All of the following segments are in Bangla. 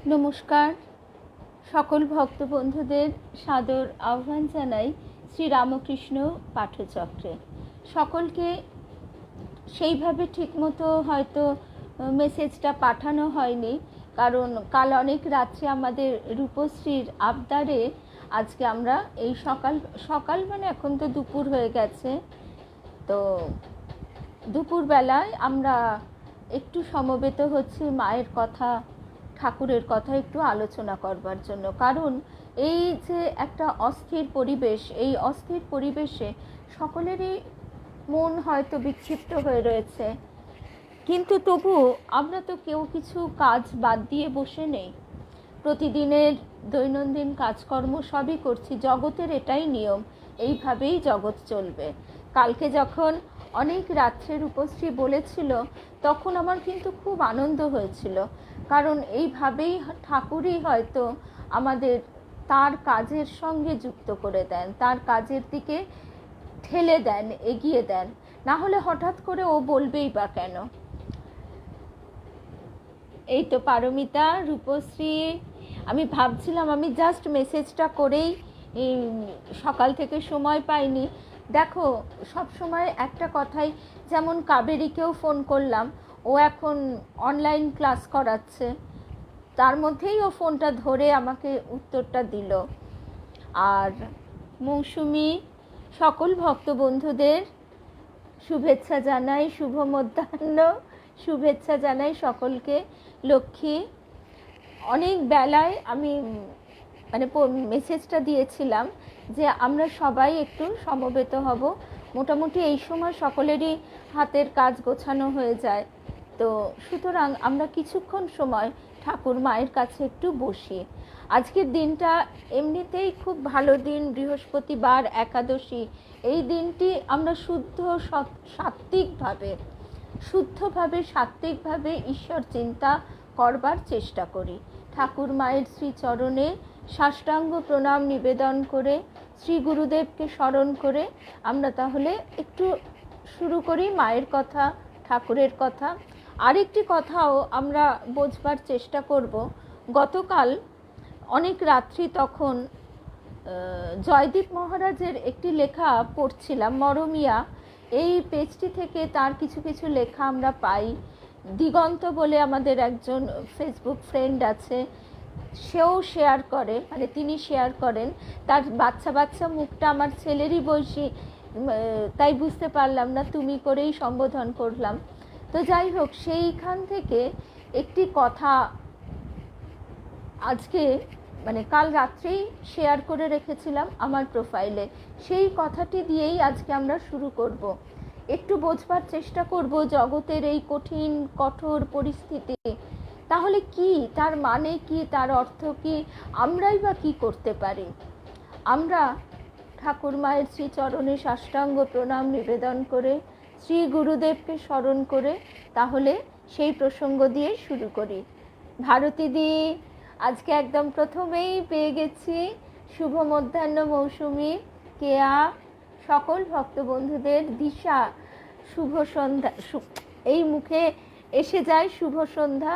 নমস্কার। সকল ভক্ত বন্ধুদের সাদর আহ্বান জানাই শ্রীরামকৃষ্ণ পাঠচক্রে। সকলকে সেইভাবে ঠিকমতো হয়তো মেসেজটা পাঠানো হয়নি, কারণ কাল অনেক রাত্রে আমাদের রূপশ্রীর আবদারে আজকে আমরা এই সকাল সকাল মানে এখন তো দুপুর হয়ে গেছে, তো দুপুরবেলায় আমরা একটু সমবেত হচ্ছি মায়ের কথা, ঠাকুরের কথা একটু আলোচনা করবার জন্য। কারণ এই যে একটা অস্থির পরিবেশ, এই অস্থির পরিবেশে সকলেরই মন হয়তো বিক্ষিপ্ত হয়ে রয়েছে, কিন্তু তবু আমরা তো কেউ কিছু কাজ বাদ দিয়ে বসে নেই। প্রতিদিনের দৈনন্দিন কাজকর্ম সবই করছি, জগতের এটাই নিয়ম, এইভাবেই জগৎ চলবে। কালকে যখন অনেক রাত্রে রূপশ্রী বলেছিল তখন আমার কিন্তু খুব আনন্দ হয়েছিল, কারণ এইভাবেই ঠাকুরই হয়তো আমাদের তার কাজের সঙ্গে যুক্ত করে দেন, তার কাজের দিকে ঠেলে দেন, এগিয়ে দেন। না হলে হঠাৎ করে ও বলবেই বা কেন। এই তো পারমিতা, রূপশ্রী, আমি ভাবছিলাম আমি জাস্ট মেসেজটা করেই সকাল থেকে সময় পাইনি। দেখো, সব সময় একটা কথাই, যেমন কাবেরীকেও ফোন করলাম, ও এখন অনলাইন ক্লাস করাচ্ছে, তার মধ্যেই ও ফোনটা ধরে আমাকে উত্তরটা দিল। আর মৌসুমি, সকল ভক্ত বন্ধুদের শুভেচ্ছা জানাই, শুভ মধ্যাহ্ন শুভেচ্ছা জানাই সকলকে। লক্ষ্মী, অনেক বেলায় আমি মানে মেসেজটা দিয়েছিলাম যে আমরা সবাই একটু সমবেত হব, মোটামুটি এই সময় সকলেরই হাতের কাজ গোছানো হয়ে যায়, তো সুতরাং আমরা কিছুক্ষণ সময় ঠাকুর মায়ের কাছে একটু বসি। আজকের দিনটা এমনিতেই খুব ভালো দিন, বৃহস্পতিবার, একাদশী। এই দিনটি আমরা শুদ্ধভাবে সাত্ত্বিকভাবে ঈশ্বর চিন্তা করবার চেষ্টা করি। ঠাকুর মায়ের শ্রীচরণে সাষ্টাঙ্গ প্রণাম নিবেদন করে, শ্রী গুরুদেবকে স্মরণ করে আমরা তাহলে একটু শুরু করি মায়ের কথা, ঠাকুরের কথা। আরেকটি কথাও আমরা বোঝবার চেষ্টা করব। গতকাল অনেক রাত্রি তখন জয়দীপ মহারাজের একটি লেখা পড়ছিলাম, মরমিয়া, এই পেজটি থেকে তার কিছু কিছু লেখা আমরা পাই। দিগন্ত বলে আমাদের একজন ফেসবুক ফ্রেন্ড আছে, সেও শেয়ার করে, মানে তিনি শেয়ার করেন। তার বাচ্চা মুখটা আমার ছেলেরই বয়সী, তাই বুঝতে পারলাম না, তুমি করেই সম্বোধন করলাম। তো যাই হোক, সেইখান থেকে একটি কথা আজকে মানে কাল রাত্রেই শেয়ার করে রেখেছিলাম আমার প্রোফাইলে, সেই কথাটি দিয়েই আজকে আমরা শুরু করব। একটু বোঝবার চেষ্টা করব জগতের এই কঠিন কঠোর পরিস্থিতি, তাহলে কি তার মানে কি, তার অর্থ কি, আমরাই বা কি করতে পারি। আমরা ঠাকুর মায়ের শ্রীচরণে সাষ্টাঙ্গ প্রণাম নিবেদন করে, শ্রী গুরুদেবকে স্মরণ করে তাহলে সেই প্রসঙ্গ দিয়ে শুরু করি। ভারতীদি, আজকে একদম প্রথমেই পেয়ে গেছি শুভ মধ্যাহ্ন মৌসুমি, কেয়া, সকল ভক্ত বন্ধুদের দিশা, শুভ সন্ধ্যা। এই মুখে এসে যায় শুভ সন্ধ্যা।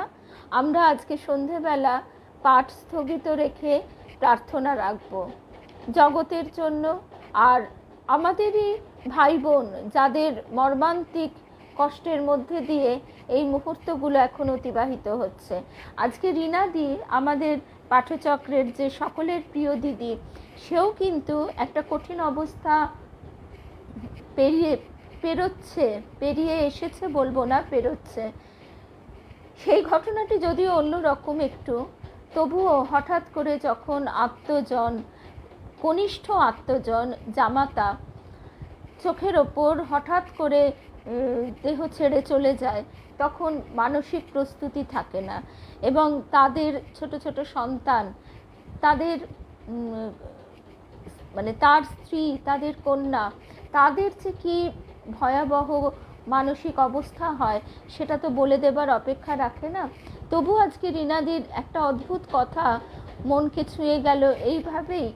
আমরা আজকে সন্ধেবেলা পাঠ স্থগিত রেখে প্রার্থনা রাখব জগতের জন্য, আর আমাদেরই ভাই বোন যাদের মর্মান্তিক কষ্টের মধ্যে দিয়ে এই মুহূর্তগুলো এখন অতিবাহিত হচ্ছে। আজকে রীনাদি, আমাদের পাঠচক্রের যে সকলের প্রিয় দিদি, সেও কিন্তু একটা কঠিন অবস্থা পেরিয়ে এসেছে বলবো না, পেরোচ্ছে। সেই ঘটনাটি যদিও অন্যরকম একটু, তবুও হঠাৎ করে যখন কনিষ্ঠ আত্মজন জামাতা চোখের ওপর হঠাৎ করে দেহ ছেড়ে চলে যায়, তখন মানসিক প্রস্তুতি থাকে না, এবং তাদের ছোট ছোট সন্তান, তাদের মানে তার স্ত্রী, তাদের কন্যা, তাদের যে কী ভয়াবহ মানসিক অবস্থা হয় সেটা তো বলে দেবার অপেক্ষা রাখে না। তবু আজকে রীনাদির একটা অদ্ভুত কথা মনকে ছুঁয়ে গেল। এইভাবেই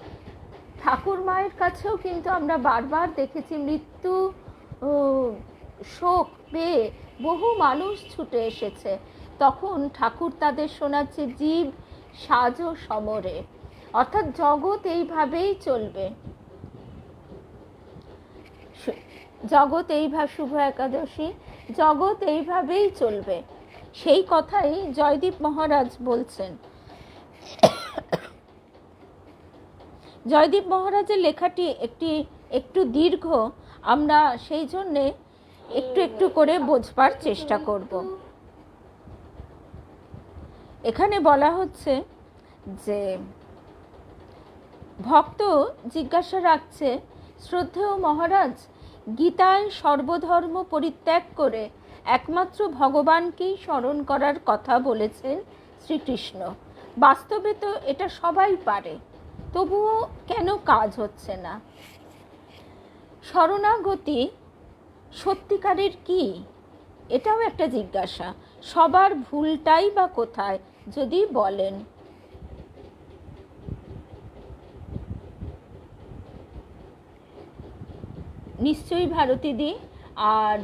ঠাকুর মায়ের কাছেও কিন্তু আমরা বারবার দেখেছি মৃত্যু শোক পেয়ে বহু মানুষ ছুটে এসেছে, তখন ঠাকুর তাদের শোনাচ্ছে, জীব সাজো সমরে, অর্থাৎ জগৎ এইভাবেই চলবে, জগৎ এইভাবে, শুভ একাদশী, জগৎ এইভাবেই চলবে। সেই কথাই জয়দীপ মহারাজ বলছেন। জয়দীপ মহারাজের লেখাটি একটু দীর্ঘ, আমরা সেই জন্যে একটু করে বোঝবার চেষ্টা করব। এখানে বলা হচ্ছে যে ভক্ত জিজ্ঞাসা রাখছে, শ্রদ্ধেয় মহারাজ, গীতায় সর্বধর্ম পরিত্যাগ করে একমাত্র ভগবানকেই স্মরণ করার কথা বলেছেন শ্রীকৃষ্ণ। বাস্তবে তো এটা সবাই পারে, তবুও কেন কাজ হচ্ছে না? শরণাগতি সত্যিকারের কি? এটাও একটা জিজ্ঞাসা। সবার ভুলটাই বা কোথায় যদি বলেন? নিশ্চয়ই ভারতীদি। আর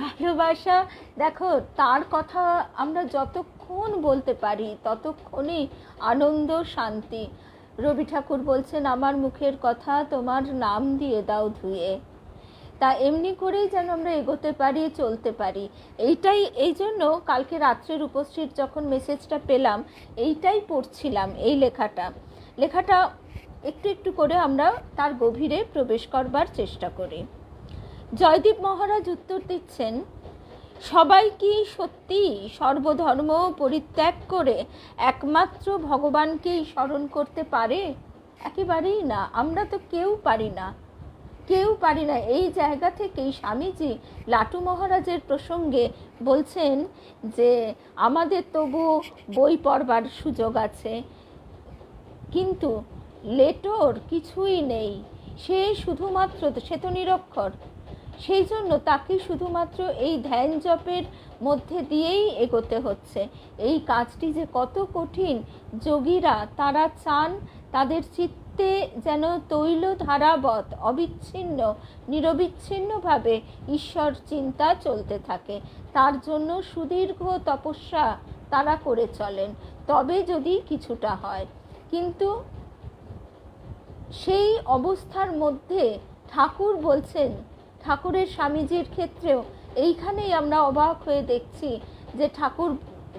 ভালোবাসা, দেখো, তার কথা আমরা যতক্ষণ বলতে পারি ততক্ষণই আনন্দ, শান্তি। রবি ঠাকুর বলছেন, আমার মুখের কথা তোমার নাম দিয়ে দাও ধুয়ে। তা এমনি করেই যেন আমরা এগোতে পারি, চলতে পারি। এই জন্য কালকে রাত্রের উপস্থিত যখন মেসেজটা পেলাম, এইটাই পড়ছিলাম, এই লেখাটা একটু করে আমরা তার গভীরে প্রবেশ করবার চেষ্টা করি। জয়দীপ মহারাজ উত্তর দিচ্ছেন, সবাই কি সত্যি সর্বধর্ম পরিত্যাগ করে একমাত্র ভগবানকেই স্মরণ করতে পারে? একেবারেই না। আমরা তো কেউ পারি না। এই জায়গা থেকেই স্বামীজি লাটু মহারাজের প্রসঙ্গে বলছেন যে আমাদের তবু বই পড়বার সুযোগ আছে, কিন্তু লেটোর কিছুই নেই। সে তো নিরক্ষর। সেই জন্য তাকে শুধুমাত্র এই ধ্যান জপের মধ্যে দিয়েই এগোতে হচ্ছে। এই কাজটি যে কত কঠিন, যোগীরা তারা চান তাদের চিত্তে যেন তৈল ধারাবৎ নিরবিচ্ছিন্নভাবে ঈশ্বর চিন্তা চলতে থাকে। তার জন্য সুদীর্ঘ তপস্যা তারা করে চলেন, তবে যদি কিছুটা হয়। কিন্তু সেই অবস্থার মধ্যে ঠাকুর বলছেন, ঠাকুরের স্বামীজির ক্ষেত্রেও এইখানেই আমরা অবাক হয়ে দেখছি যে ঠাকুর,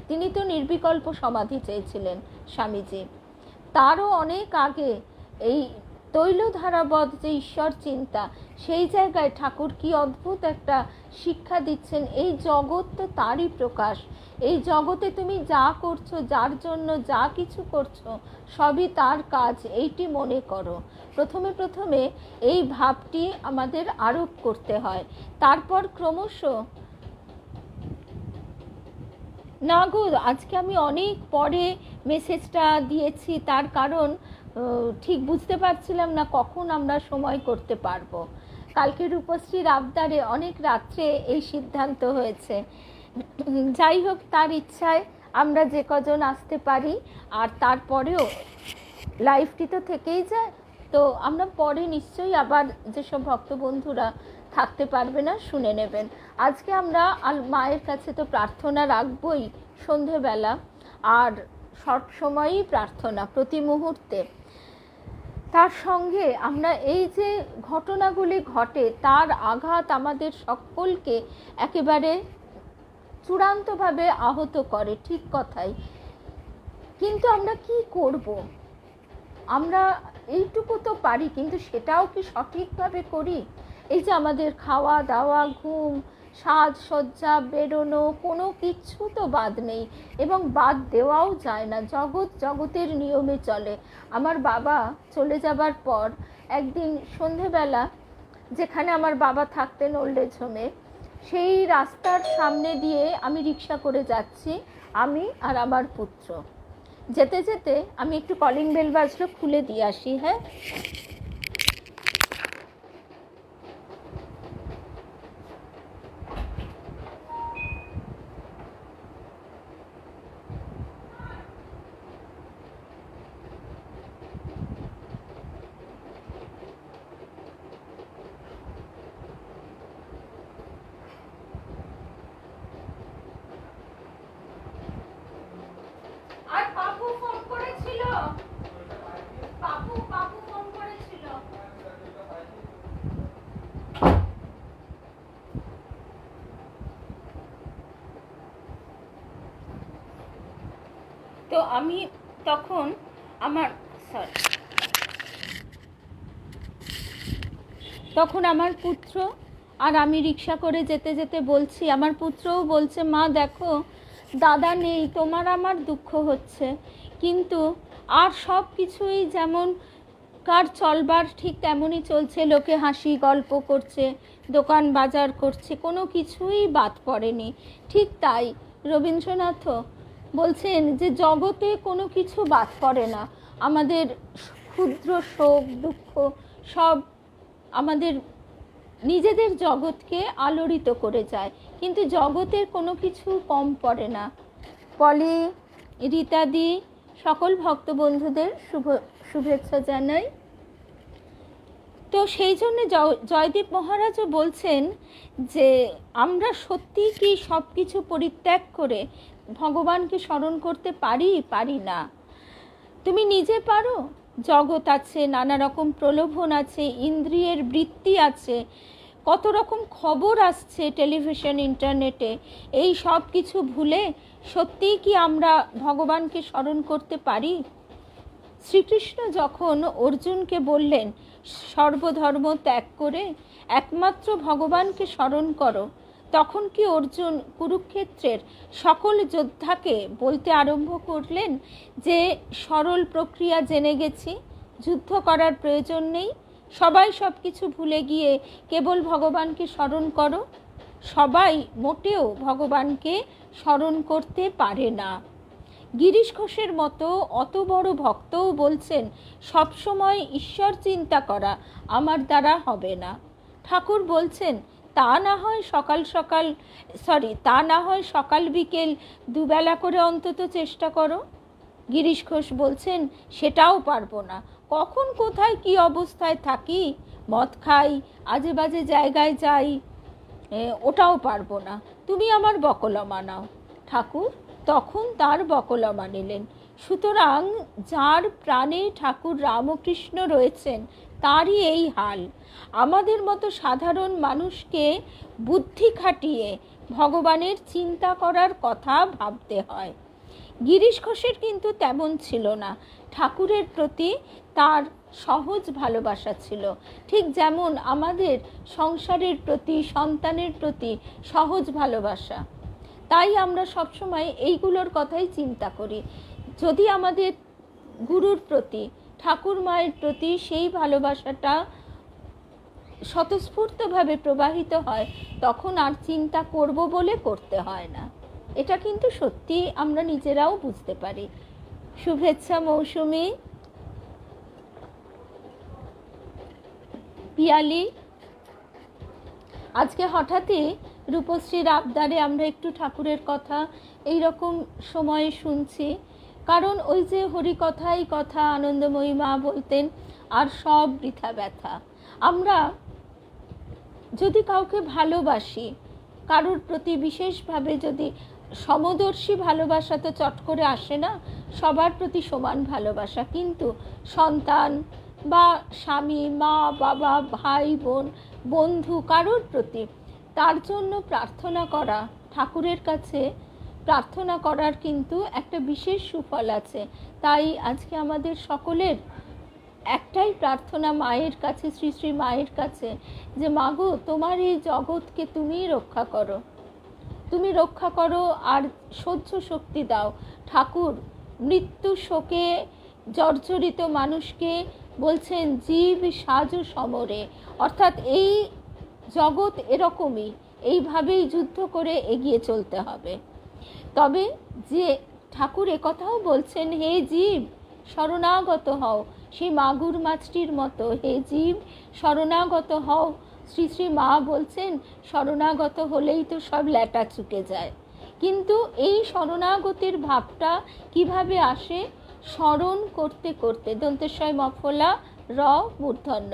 তিনি তো নির্বিকল্প সমাধি চেয়েছিলেন স্বামীজি। তারও অনেক আগে এই তৈলধারাবৎ যে ঈশ্বর চিন্তা, সেই জায়গায় ঠাকুর কি অদ্ভুত একটা শিক্ষা দিচ্ছেন। এই জগৎ তো তারই প্রকাশ। এই জগতে তুমি যা করছো, যার জন্য যা কিছু করছো, সবই তার কাজ, এইটি মনে করো। প্রথমে এই ভাবটি আমাদের আরোপ করতে হয়। তারপর ক্রমশ, না গো, আজকে আমি অনেক পরে মেসেজটা দিয়েছি, তার কারণ ঠিক বুঝতে পারছিলাম না কখন আমরা সময় করতে পারবো। কালকের উপস্থিত আবদারে অনেক রাত্রে এই সিদ্ধান্ত হয়েছে। যাই হোক, তার ইচ্ছায় আমরা যে কজন আসতে পারি, আর তারপরেও লাইফটি তো থেকেই যায়। তো আমরা পরে নিশ্চয়ই আবার যেসব ভক্ত বন্ধুরা থাকতে পারবে না, শুনে নেবেন। আজকে আমরা মায়ের কাছে তো প্রার্থনা রাখবই সন্ধেবেলা, আর সব সময়ই প্রার্থনা প্রতি মুহূর্তে। তার সঙ্গে আমরা এই যে ঘটনাগুলি ঘটে, তার আঘাত আমাদের সকলকে একেবারে চূড়ান্তভাবে আহত করে, ঠিক কথাই। কিন্তু আমরা কি করব? আমরা এইটুকু তো পারি, কিন্তু সেটাও কি সঠিকভাবে করি? এই যে আমাদের খাওয়া দাওয়া, ঘুম, সাজসজ্জা, বেরোনো, কোনো কিচ্ছু তো বাদ নেই, এবং বাদ দেওয়াও যায় না। জগতের নিয়মে চলে। আমার বাবা চলে যাবার পর একদিন সন্ধেবেলা, যেখানে আমার বাবা থাকতেন ওল্ড এজ হোমে, সেই রাস্তার সামনে দিয়ে আমি রিক্সা করে যাচ্ছি, আমি আর আমার পুত্র। যেতে যেতে আমি একটু কলিং বেল বাজলো, খুলে দিয়ে আসি। হ্যাঁ, আর পাপও তো আমি তখন আমার পুত্র আর আমি রিক্সা করে যেতে যেতে বলছি, আমার পুত্রও বলছে, মা দেখো দাদা নেই, তোমার আমার দুঃখ হচ্ছে, কিন্তু আর সব কিছুই যেমন কার চলবার ঠিক তেমনই চলছে, লোকে হাসি গল্প করছে, দোকান বাজার করছে, কোনো কিছুই বাদ পড়েনি। ঠিক তাই রবীন্দ্রনাথও বলছেন যে জগতে কোনো কিছু বাদ পড়ে না, আমাদের ক্ষুদ্র শোক দুঃখ সব আমাদের নিজেদের জগৎকে আলোড়িত করে যায়, কিন্তু জগতের কোনো কিছু কম পড়ে না। পলি, রীতাদি, সকল ভক্ত বন্ধুদের শুভেচ্ছা জানাই। তো সেই জন্য জয়দীপ মহারাজও বলছেন যে আমরা সত্যি কি সব কিছু পরিত্যাগ করে ভগবানকে স্মরণ করতে পারি না। তুমি নিজে পারো, জগৎ আছে, নানা রকম প্রলোভন আছে, ইন্দ্রিয়ের বৃত্তি আছে, কত রকম খবর আসছে টেলিভিশন ইন্টারনেটে, এই সব কিছু ভুলে সত্যিই কি আমরা ভগবানকে স্মরণ করতে পারি? শ্রীকৃষ্ণ যখন অর্জুনকে বললেন সর্বধর্ম ত্যাগ করে একমাত্র ভগবানকে স্মরণ করো, তখন কি অর্জুন কুরুক্ষেত্রের সকল যোদ্ধাকে বলতে আরম্ভ করলেন যে সরল প্রক্রিয়া জেনে গেছি, যুদ্ধ করার প্রয়োজন নেই, সবাই সব কিছু ভুলে গিয়ে কেবল ভগবানকে স্মরণ করো? সবাই মোটেও ভগবানকে স্মরণ করতে পারে না। গিরিশ ঘোষের মতো অত বড় ভক্তও বলছেন সবসময় ঈশ্বর চিন্তা করা আমার দ্বারা হবে না। ঠাকুর বলছেন তা না হয় সকাল বিকেল দুবেলা করে অন্তত চেষ্টা করো। গিরিশ ঘোষ বলছেন সেটাও পারবো না, কখন কোথায় কি অবস্থায় থাকি, মদ খাই, আজে বাজে জায়গায় যাই, ওটাও পারবো না, তুমি আমার বকলমা নাও। ঠাকুর তখন তার বকলমা নিলেন। সুতরাং যার প্রাণে ঠাকুর রামকৃষ্ণ রয়েছেন তারই এই হাল। আমাদের মতো সাধারণ মানুষকে বুদ্ধি খাটিয়ে ভগবানের চিন্তা করার কথা ভাবতে হয়। গিরিশ ঘোষের কিন্তু তেমন ছিল না। ঠাকুরের প্রতি তার সহজ ভালোবাসা ছিল, ঠিক যেমন আমাদের সংসারের প্রতি, সন্তানের প্রতি সহজ ভালোবাসা। তাই আমরা সবসময় এইগুলোর কথাই চিন্তা করি। যদি আমাদের গুরুর প্রতি, ঠাকুর মায়ের প্রতি সেই ভালোবাসাটা স্বতঃস্ফূর্তভাবে প্রবাহিত হয়, তখন আর চিন্তা করব বলে করতে হয় না। এটা কিন্তু সত্যি আমরা নিজেরাও বুঝতে পারি। শুভেচ্ছা মৌসুমি, পিয়ালি। আজকে হঠাৎই রূপশ্রীর আবদারে আমরা একটু ঠাকুরের কথা এই রকম সময়ে শুনছি, কারণ ওই যে হরিকথাই কথা আনন্দময়ী মা বলতেন, আর সব বৃথা ব্যথা। আমরা যদি কাউকে ভালোবাসি, কারোর প্রতি বিশেষভাবে যদি সমদর্শী ভালোবাসা তো চট করে আসে না, সবার প্রতি সমান ভালোবাসা, কিন্তু সন্তান বা স্বামী, মা বাবা, ভাই বোন, বন্ধু, কারোর প্রতি তার জন্য প্রার্থনা করা, ঠাকুরের কাছে প্রার্থনা করার কিন্তু একটা বিশেষ সুফল আছে। তাই আজকে আমাদের সকলের একটাই প্রার্থনা মায়ের কাছে, শ্রী শ্রী মায়ের কাছে, যে মাগো তোমার এই জগৎকে তুমিই রক্ষা করো, তুমি রক্ষা করো আর সহ্য শক্তি দাও। ঠাকুর মৃত্যু শোকে জর্জরিত মানুষকে বলছেন জীব সাজু সমরে, অর্থাৎ এই জগৎ এরকমই, এইভাবেই যুদ্ধ করে এগিয়ে চলতে হবে। তবে যে ঠাকুর একথাও বলছেন, হে জীব শরণাগত হও, সেই মাগুর মাছটির মতো, হে জীব শরণাগত হও। শ্রী শ্রী মা বলছেন শরণাগত হলেই তো সব ল্যাটা চুকে যায়। কিন্তু এই শরণাগতির ভাবটা কিভাবে আসে? স্মরণ করতে করতে, দন্তেশ্বয় মফলা র মূর্ধন্য,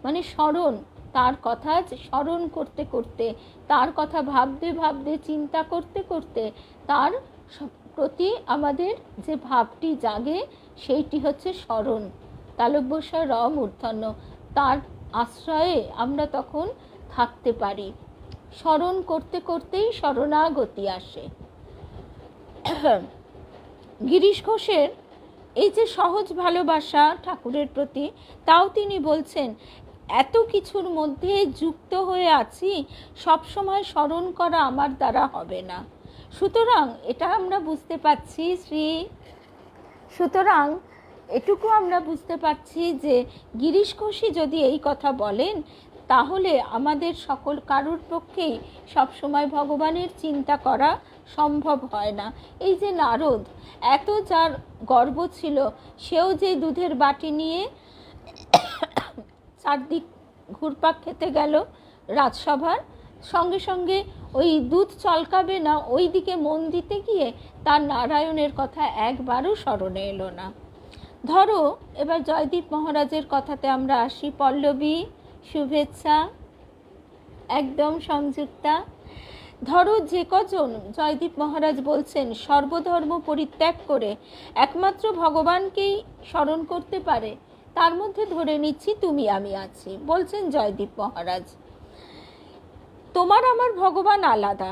মানে স্মরণ, তার কথা স্মরণ করতে করতে, তার কথা ভাবতে ভাবতে, চিন্তা করতে করতে, তার প্রতি আমাদের যে ভাবটি জাগে সেইটি হচ্ছে স্মরণ, তালব্যস্বয় র মূর্ধন্য, তার আশ্রয়ে আমরা তখন থাকতে পারি। স্মরণ করতে করতেই শরণাগতি আসে। গিরিশ ঘোষের এই যে সহজ ভালোবাসা ঠাকুরের প্রতি, তাও তিনি বলছেন এত কিছুর মধ্যে যুক্ত হয়ে আছি, সবসময় স্মরণ করা আমার দ্বারা হবে না। সুতরাং এটা আমরা বুঝতে পারছি সুতরাং এটুকু আমরা বুঝতে পারছি যে গিরিশ ঘোষই যদি এই কথা বলেন, তাহলে আমাদের সকল কারুর পক্ষেই সবসময় ভগবানের চিন্তা করা সম্ভব হয় না। এই যে নারদ, এত যার গর্ব ছিল, সেও যে দুধের বাটি নিয়ে চারদিক ঘুরপাক খেতে গেল রাজসভার, সঙ্গে সঙ্গে ওই দুধ চলকাবে না ওই দিকে মন দিতে গিয়ে তার নারায়ণের কথা একবারও স্মরণে এলো না। ধরো এবার জয়দীপ মহারাজের কথাতে আমরা আসি। পল্লবী, শুভেচ্ছা, একদম সংযুক্তা। ধরো যে কজন জয়দীপ মহারাজ বলছেন সর্বধর্ম পরিত্যাগ করে একমাত্র ভগবানকেই স্মরণ করতে পারে, তার মধ্যে ধরে নিচ্ছি তুমি আমি আছি। বলছেন জয়দীপ মহারাজ, তোমার আমার ভগবান আলাদা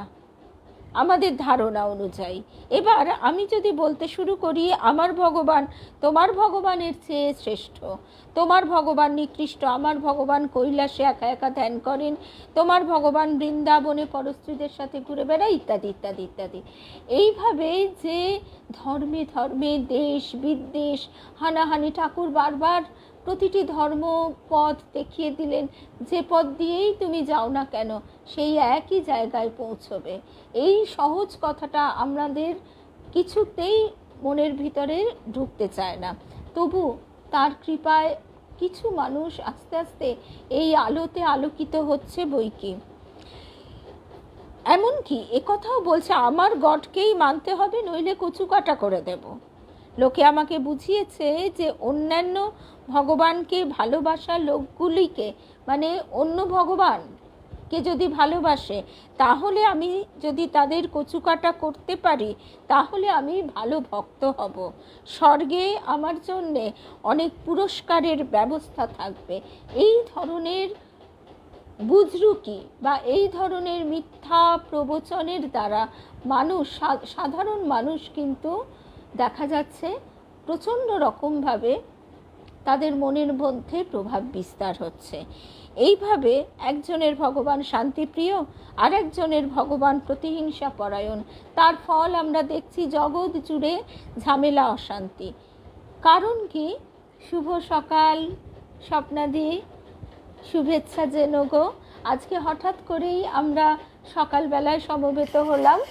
আমাদের ধারণা অনুযায়ী। এবার আমি যদি বলতে শুরু করি আমার ভগবান তোমার ভগবানের চেয়ে শ্রেষ্ঠ, তোমার ভগবান নিকৃষ্ট, আমার ভগবান কৈলাসে একা একা ধ্যান করেন, তোমার ভগবান বৃন্দাবনে পরস্ত্রীদের সাথে ঘুরে বেড়ায়, ইত্যাদি ইত্যাদি ইত্যাদি, এইভাবে যে ধর্মে ধর্মে দেশ বিদ্বেষ হানাহানি, ঠাকুর বারবার প্রতিটি ধর্মপথ দেখিয়ে দিলেন, যে পথ দিয়েই তুমি যাও না কেন সেই একই জায়গায় পৌঁছবে। এই সহজ কথাটা আমাদের কিছুতেই মনের ভিতরে ঢুকতে চায় না। তবু তার কৃপায় কিছু মানুষ আস্তে আস্তে এই আলোতে আলোকিত হচ্ছে বইকি। এমনকি একথাও বলছে আমার গডকেই মানতে হবে, নইলে কচুকাটা করে দেব। লোকে আমাকে বুঝিয়েছে যে অন্যান্য ভগবানকে ভালোবাসা লোকগুলিকে, মানে অন্য ভগবানকে যদি ভালোবাসে, তাহলে আমি যদি তাদের কচুকাটা করতে পারি, তাহলে আমি ভালো ভক্ত হব, স্বর্গে আমার জন্যে অনেক পুরস্কারের ব্যবস্থা থাকবে। এই ধরনের বুজরুকি বা এই ধরনের মিথ্যা প্রবচনের দ্বারা মানুষ, সাধারণ মানুষ কিন্তু দেখা যাচ্ছে প্রচণ্ড রকমভাবে তাদের মনের মধ্যে প্রভাব বিস্তার হচ্ছে। এইভাবে একজনের ভগবান শান্তিপ্রিয়, আর একজনের ভগবান প্রতিহিংসা পরায়ণ। তার ফল আমরা দেখছি জগৎ জুড়ে ঝামেলা, অশান্তি। কারণ কি? শুভ সকাল স্বপ্নাদি, শুভেচ্ছা জেনগো। আজকে হঠাৎ করেই আমরা সকালবেলায় সমবেত হলাম।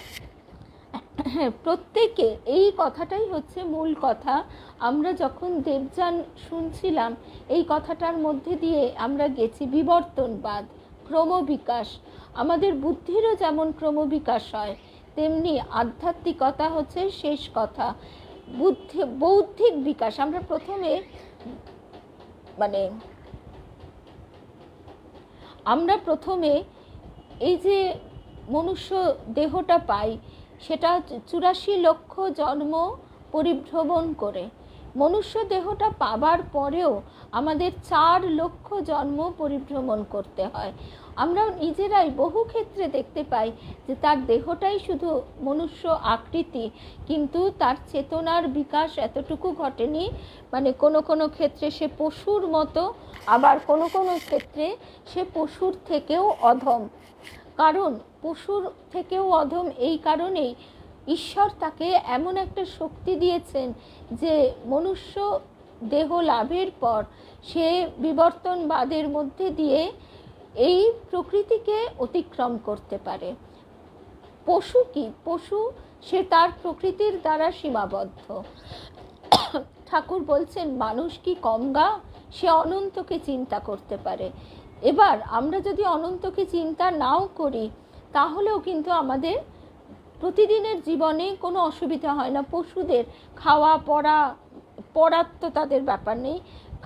প্রত্যেকে এই কথাটাই হচ্ছে মূল কথা। আমরা যখন দেবযান শুনছিলাম, এই কথাটার মধ্যে দিয়ে আমরা গেছি বিবর্তনবাদ, ক্রমবিকাশ। আমাদের বুদ্ধিরও যেমন ক্রমবিকাশ হয়, তেমনি আধ্যাত্মিকতা হচ্ছে শেষ কথা, বৌদ্ধিক বিকাশ। আমরা প্রথমে এই যে মনুষ্য দেহটা পাই, সেটা 84 লক্ষ জন্ম পরিভ্রমণ করে। মনুষ্য দেহটা পাবার পরেও আমাদের 4 লক্ষ জন্ম পরিভ্রমণ করতে হয়। আমরা নিজেরাই বহু ক্ষেত্রে দেখতে পাই যে তার দেহটাই শুধু মনুষ্য আকৃতি, কিন্তু তার চেতনার বিকাশ এতটুকু ঘটেনি। মানে কোনো কোনো ক্ষেত্রে সে পশুর মতো, আবার কোনো কোনো ক্ষেত্রে সে পশুর থেকেও অধম। কারণ পশুর থেকেও অধম এই কারণেই ঈশ্বর তাকে এমন একটা শক্তি দিয়েছেন যে মনুষ্য দেহ লাভের পর সে বিবর্তনবাদের মধ্যে দিয়ে এই প্রকৃতিকে অতিক্রম করতে পারে। পশু কি? পশু সে তার প্রকৃতির দ্বারা সীমাবদ্ধ। ঠাকুর বলছেন মানুষ কি কম গা, সে অনন্তকে চিন্তা করতে পারে। এবার আমরা যদি অনন্তকে চিন্তা নাও করি, তাহলেও কিন্তু আমাদের প্রতিদিনের জীবনে কোনো অসুবিধা হয় না। পশুদের খাওয়া পড়ার তো তাদের ব্যাপার নেই,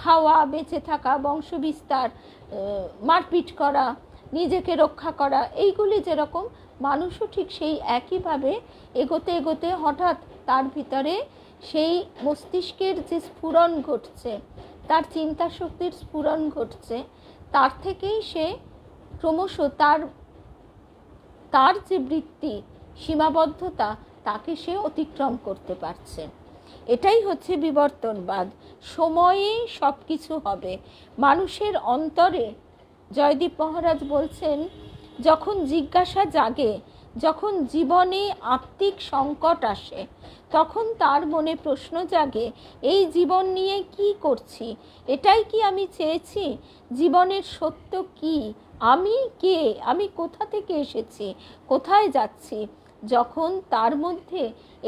খাওয়া, বেঁচে থাকা, বংশবিস্তার, মারপিট করা, নিজেকে রক্ষা করা, এইগুলি যেরকম, মানুষও ঠিক সেই একইভাবে এগোতে এগোতে হঠাৎ তার ভিতরে সেই মস্তিষ্কের যে স্ফুরণ ঘটছে, তার চিন্তা শক্তির স্ফুরণ ঘটছে, তার থেকেই সে ক্রমশ তার যে বৃত্তি, সীমাবদ্ধতা, তাকে সে অতিক্রম করতে পারছে। এটাই হচ্ছে বিবর্তনবাদ। সময়ে সব কিছু হবে। মানুষের অন্তরে জয়দীপ মহারাজ বলছেন, যখন জিজ্ঞাসা জাগে, যখন জীবনে আত্মিক সংকট আসে, তখন তার মনে প্রশ্ন জাগে, এই জীবন নিয়ে কি করছি? এটাই কি আমি চেয়েছি? জীবনের সত্য কি? আমি কে? আমি কোথা থেকে এসেছি? কোথায় যাচ্ছি? যখন তার মধ্যে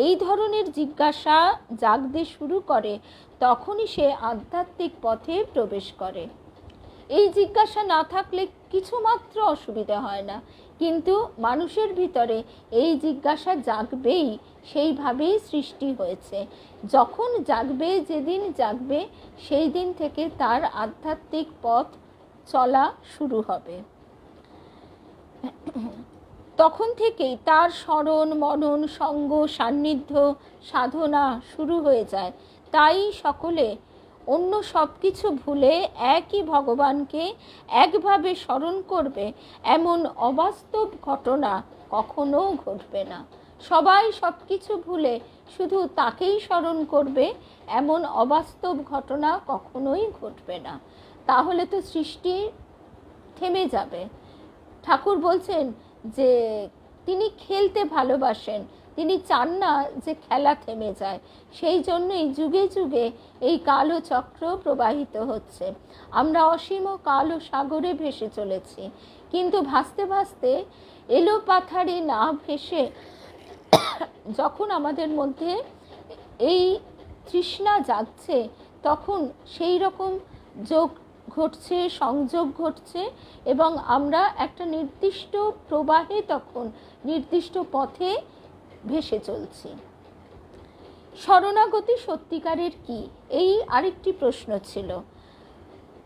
এই ধরনের জিজ্ঞাসা জাগতে শুরু করে, তখনই সে আধ্যাত্মিক পথে প্রবেশ করে। এই জিজ্ঞাসা না থাকলে কিছুমাত্র অসুবিধা হয় না, কিন্তু মানুষের ভিতরে এই জিজ্ঞাসা জাগবেই, সেইভাবেই সৃষ্টি হয়েছে। যখন জাগবে, যেদিন জাগবে, সেই দিন থেকে তার আধ্যাত্মিক পথ চলা শুরু হবে। তখন থেকেই তার স্মরণ, মনন, সঙ্গ, সান্নিধ্য, সাধনা শুরু হয়ে যায়। তাই সকলে অন্য সব কিছু ভুলে একই ভগবানকে একভাবে স্মরণ করবে, এমন অবাস্তব ঘটনা কখনো ঘটবে না। সবাই সব কিছু ভুলে শুধু তাকেই স্মরণ করবে, এমন অবাস্তব ঘটনা কখনোই ঘটবে না। তাহলে তো সৃষ্টি থেমে যাবে। ঠাকুর বলছেন যে তিনি খেলতে ভালোবাসেন, তিনি চান না যে খেলা থেমে যায়। সেই জন্যই যুগে যুগে এই কালো চক্র প্রবাহিত হচ্ছে। আমরা অসীম কালো সাগরে ভেসে চলেছি, কিন্তু ভাসতে ভাসতে এলো পাথারে না ভেসে যখন আমাদের মধ্যে এই তৃষ্ণা জাগছে, তখন সেই রকম যোগ ঘটছে, সংযোগ ঘটছে, এবং আমরা একটা নির্দিষ্ট প্রবাহে, তখন নির্দিষ্ট পথে ভেসে চলছি। শরণাগতি সত্যিকারের কি? এই আরেকটি প্রশ্ন ছিল।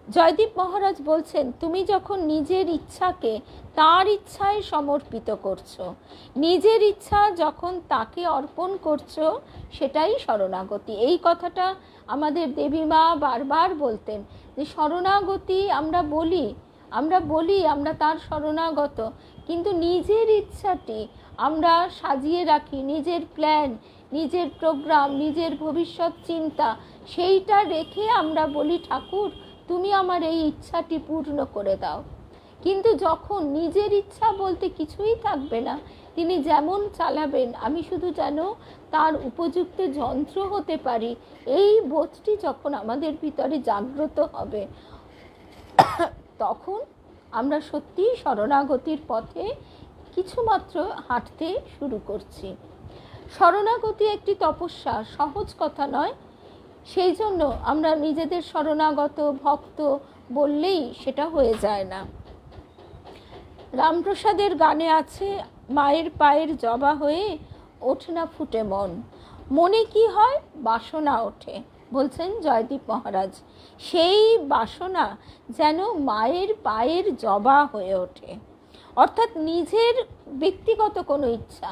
জয়দীপ মহারাজ বলছেন, তুমি যখন নিজের ইচ্ছাকে তার ইচ্ছায় সমর্পিত করছো, নিজের ইচ্ছা যখন তাকে অর্পণ করছো, সেটাই শরণাগতি। এই কথাটা আমাদের দেবীমা বারবার বলতেন, যে শরণাগতি আমরা বলি আমরা তার শরণাগত, কিন্তু নিজের ইচ্ছাটি আমরা সাজিয়ে রাখি, নিজের প্ল্যান, নিজের প্রোগ্রাম, নিজের ভবিষ্যৎ চিন্তা, সেইটা রেখে আমরা বলি, ঠাকুর তুমি আমার এই ইচ্ছাটি পূর্ণ করে দাও। কিন্তু যখন নিজের ইচ্ছা বলতে কিছুই থাকবে না, তিনি যেমন চালাবেন, আমি শুধু যেন তার উপযুক্ত যন্ত্র হতে পারি, এই বোধটি যখন আমাদের ভিতরে জাগ্রত হবে, তখন আমরা সত্যিই শরণাগতির পথে কিছুমাত্র হাঁটতে শুরু করছি। শরণাগতি একটি তপস্যা, সহজ কথা নয়। সেই জন্য আমরা নিজেদের শরণাগত ভক্ত বললেই সেটা হয়ে যায় না। রামপ্রসাদের গানে আছে, মায়ের পায়ের জবা হয়ে ওঠে না ফুটে মন, মনে কি হয়? বাসনা ওঠে, বলছেন জয়দীপ মহারাজ। সেই বাসনা যেন মায়ের পায়ের জবা হয়ে ওঠে, অর্থাৎ নিজের ব্যক্তিগত কোনো ইচ্ছা,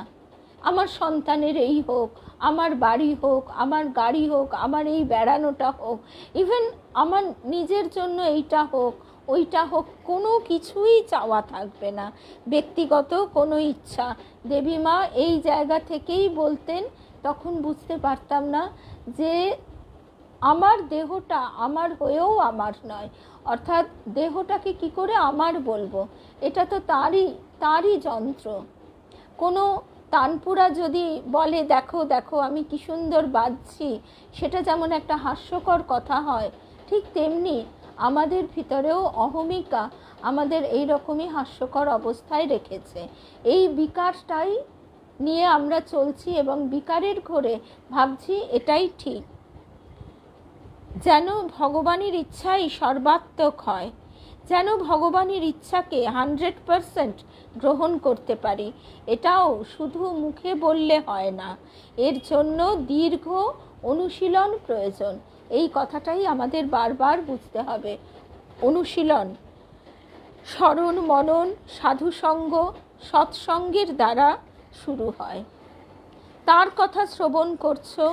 আমার সন্তানের এই হোক, আমার বাড়ি হোক, আমার গাড়ি হোক, আমার এই বেড়ানোটা হোক, ইভেন আমার নিজের জন্য এইটা হোক, ওইটা হোক, কোনো কিছুই চাওয়া থাকবে না, ব্যক্তিগত কোনো ইচ্ছা। দেবীমা এই জায়গা থেকেই বলতেন, তখন বুঝতে পারতাম না যে আমার দেহটা আমার হয়েও আমার নয়, অর্থাৎ দেহটাকে কি করে আমার বলবো, এটা তো তারই যন্ত্র। কোনো তানপুরা যদি বলে, দেখো দেখো আমি কি সুন্দর বাজছি, সেটা যেমন একটা হাস্যকর কথা হয়, ঠিক তেমনি আমাদের ভিতরেও অহমিকা আমাদের এই রকমই হাস্যকর অবস্থায় রেখেছে। এই বিকারটাই নিয়ে আমরা চলছি, এবং বিকারের ঘোরে ভাবছি এটাই ঠিক, যেন ভগবানের ইচ্ছাই সর্বাত্মক হয়, যেন ভগবানের ইচ্ছাকে 100% গ্রহণ করতে পারি। এটাও শুধু মুখে বললে হয় না, এর জন্য দীর্ঘ অনুশীলন প্রয়োজন। এই কথাটাই আমাদের বারবার বুঝতে হবে। অনুশীলন, স্মরণ, মনন, সাধুসঙ্গ, সৎসঙ্গের দ্বারা শুরু হয়। তার কথা শ্রবণ করছো,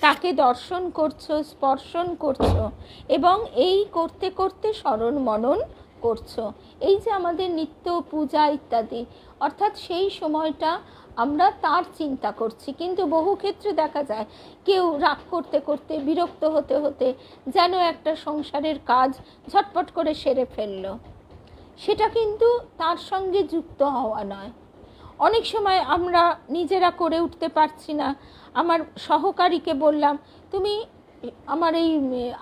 তাকে দর্শন করছো, স্পর্শন করছো, এবং এই করতে করতে স্মরণ মনন করছো। এই যে আমাদের নিত্য পূজা ইত্যাদি, অর্থাৎ সেই সময়টা আমরা তার চিন্তা করছি, কিন্তু বহু ক্ষেত্রে দেখা যায় কেউ রাগ করতে করতে, বিরক্ত হতে হতে যেন একটা সংসারের কাজ ঝটপট করে সেরে ফেললো। সেটা কিন্তু তার সঙ্গে যুক্ত হওয়া নয়। অনেক সময় আমরা নিজেরা করে উঠতে পারছি না, আমার সহকারীকে বললাম তুমি আমার এই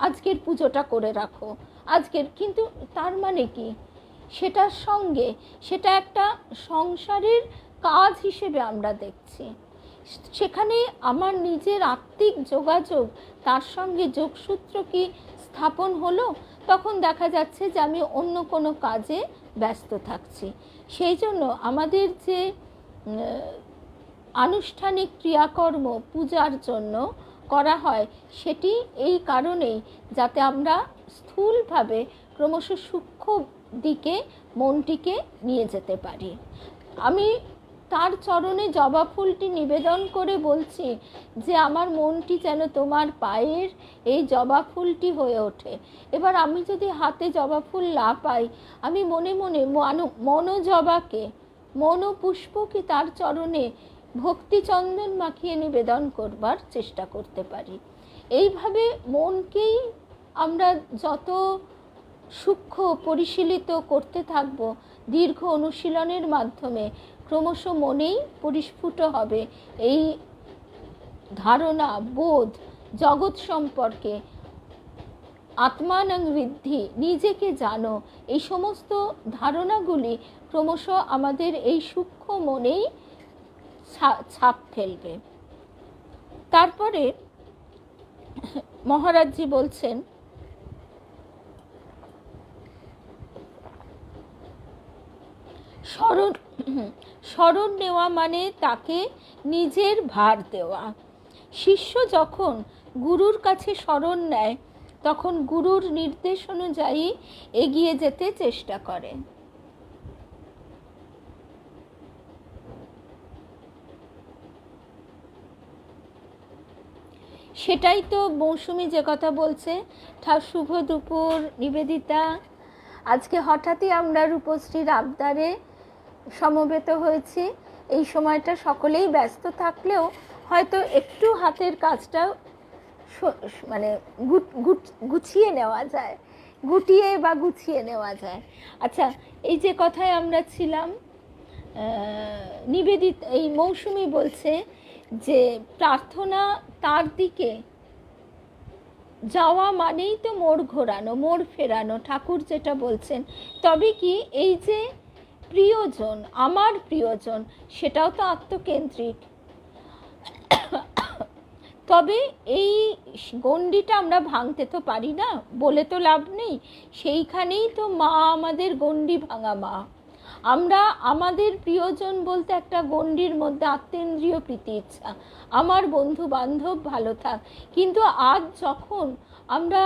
আজকের পুজোটা করে রাখো, আজকের, কিন্তু তার মানে কি সেটার সঙ্গে সেটা একটা সংসারের কাজ হিসেবে আমরা দেখছি। সেখানে আমার নিজের আত্মিক যোগাযোগ, তার সঙ্গে যোগসূত্র কি স্থাপন হলো? তখন দেখা যাচ্ছে যে আমি অন্য কোনো কাজে ব্যস্ত থাকছি। সেই জন্য আমাদের যে আনুষ্ঠানিক ক্রিয়াকর্ম পূজার জন্য করা হয়, সেটি এই কারণেই যাতে আমরা স্থূলভাবে ক্রমশ সূক্ষ্ম দিকে মনটিকে নিয়ে যেতে পারি। আমি তার চরণে জবা ফুলটি নিবেদন করে বলছি যে আমার মনটি যেন তোমার পায়ের এই জবা ফুলটি হয়ে ওঠে। এবার আমি যদি হাতে জবা ফুল না পাই, আমি মনে মনে মনোজবাকে, মনোপুষ্পকে তার চরণে ভক্তি চন্দন মাখিয়ে নিবেদন করবার চেষ্টা করতে পারি। এইভাবে মনকেই আমরা যত সূক্ষ্ম পরিশীলিত করতে থাকব, দীর্ঘ অনুশীলনের মাধ্যমে ক্রমশ মনেই পরিস্ফুট হবে এই ধারণা, বোধ, জগৎ সম্পর্কে, আত্মানং বৃদ্ধি, নিজেকে জানো, এই সমস্ত ধারণাগুলি ক্রমশ আমাদের এই সূক্ষ্ম মনেই ছাপ ফেলবে। তারপরে মহারাজজি বলছেন, শরণ নেওয়া মানে তাকে নিজের ভার দেওয়া। শিষ্য যখন গুরুর কাছে শরণ নেয়, তখন গুরুর নির্দেশ অনুযায়ী এগিয়ে যেতে চেষ্টা করে। সেটাই তো মৌসুমি যে কথা বলছে। শুভ দুপুর নিবেদিতা। আজকে হঠাৎই আমরা রূপশ্রীর আবদারে সমবেত হয়েছি। এই সময়টা সকলেই ব্যস্ত থাকলেও হয়তো একটু হাতের কাজটা মানে গুছিয়ে নেওয়া যায়, গুটিয়ে বা গুছিয়ে নেওয়া যায়। আচ্ছা, এই যে কথায় আমরা ছিলাম, নিবেদিতা, এই মৌসুমি বলছে যে প্রার্থনা তার দিকে যাওয়া মানেই তো মোড় ঘোরানো, মোড় ফেরানো, ঠাকুর যেটা বলছেন। তবে কি এই যে প্রিয়জন, আমার প্রিয়জন, সেটাও তো আত্মকেন্দ্রিক। তবে এই গণ্ডিটা আমরা ভাঙতে তো পারি না, বলে তো লাভ নেই। সেইখানেই তো মা আমাদের গণ্ডি ভাঙা মা। আমরা আমাদের প্রিয়জন বলতে একটা গণ্ডির মধ্যে আত্মেন্দ্রিয় প্রীতি ইচ্ছা, আমার বন্ধু বান্ধব ভালো থাক। কিন্তু আজ যখন আমরা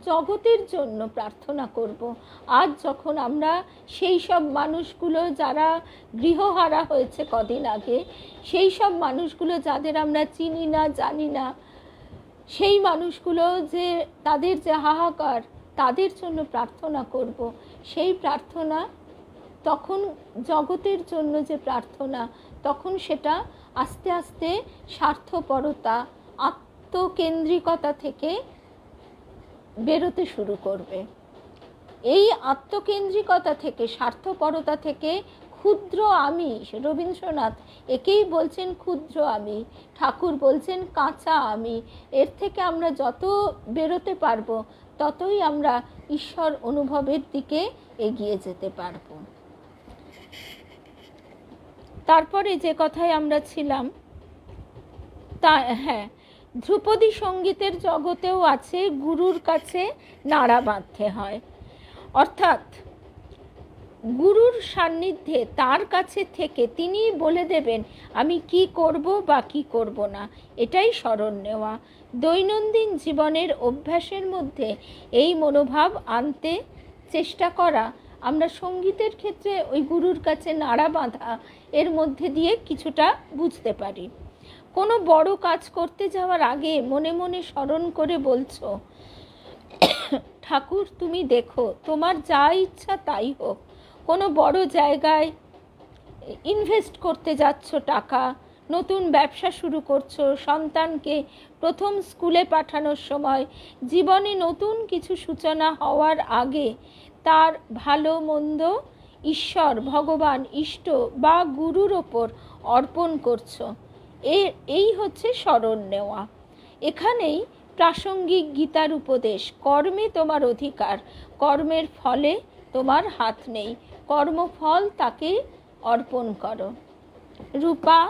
জগতের জন্য প্রার্থনা করব, আজ যখন আমরা সেই সব মানুষগুলো যারা গৃহহারা হয়েছে কদিন আগে, সেই সব মানুষগুলো যাদের আমরা চিনি না, জানি না, সেই মানুষগুলো যে তাদের যে হাহাকার, তাদের জন্য প্রার্থনা করব, সেই প্রার্থনা তখন জগতের জন্য যে প্রার্থনা, তখন সেটা আস্তে আস্তে স্বার্থপরতা, আত্মকেন্দ্রিকতা থেকে বেরোতে শুরু করবে। এই আত্মকেন্দ্রিকতা থেকে, স্বার্থপরতা থেকে ক্ষুদ্র আমি, রবীন্দ্রনাথ একেই বলছেন ক্ষুদ্র আমি, ঠাকুর বলছেন কাঁচা আমি, এর থেকে আমরা যত বেরোতে পারবো ততই আমরা ঈশ্বর অনুভবের দিকে এগিয়ে যেতে পারবো। তারপরে যে কথায় আমরা ছিলাম, তা হ্যাঁ, ধ্রুপদী সঙ্গীতের জগতেও আছে গুরুর কাছে নাড়া বাঁধতে হয়। অর্থাৎ গুরুর সান্নিধ্যে তার কাছে থেকে তিনি বলে দেবেন আমি কি করব বা কি করব না, এটাই শরণ নেওয়া। দৈনন্দিন জীবনের অভ্যাসের মধ্যে এই মনোভাব আনতে চেষ্টা করা, আমরা সঙ্গীতের ক্ষেত্রে ওই গুরুর কাছে নাড়া বাঁধা এর মধ্যে দিয়ে কিছুটা বুঝতে পারি। কোনো বড় কাজ করতে যাওয়ার আগে মনে মনে স্মরণ করে বলছো, ঠাকুর তুমি দেখো, তোমার যা ইচ্ছা তাই হোক। কোনো বড় জায়গায় ইনভেস্ট করতে যাচ্ছ টাকা, নতুন ব্যবসা শুরু করছো, সন্তানকে প্রথম স্কুলে পাঠানোর সময়, জীবনে নতুন কিছু সূচনা হওয়ার আগে তার ভালো মন্দ ঈশ্বর, ভগবান, ইষ্ট বা গুরুর ওপর অর্পণ করছো। এই হচ্ছে শরণ নেওয়া। এখানেই প্রাসঙ্গিক গীতার উপদেশ, কর্মে তোমার অধিকার, কর্মের ফলে তোমার হাত নেই, কর্মফল তাকে অর্পণ করো। রূপা,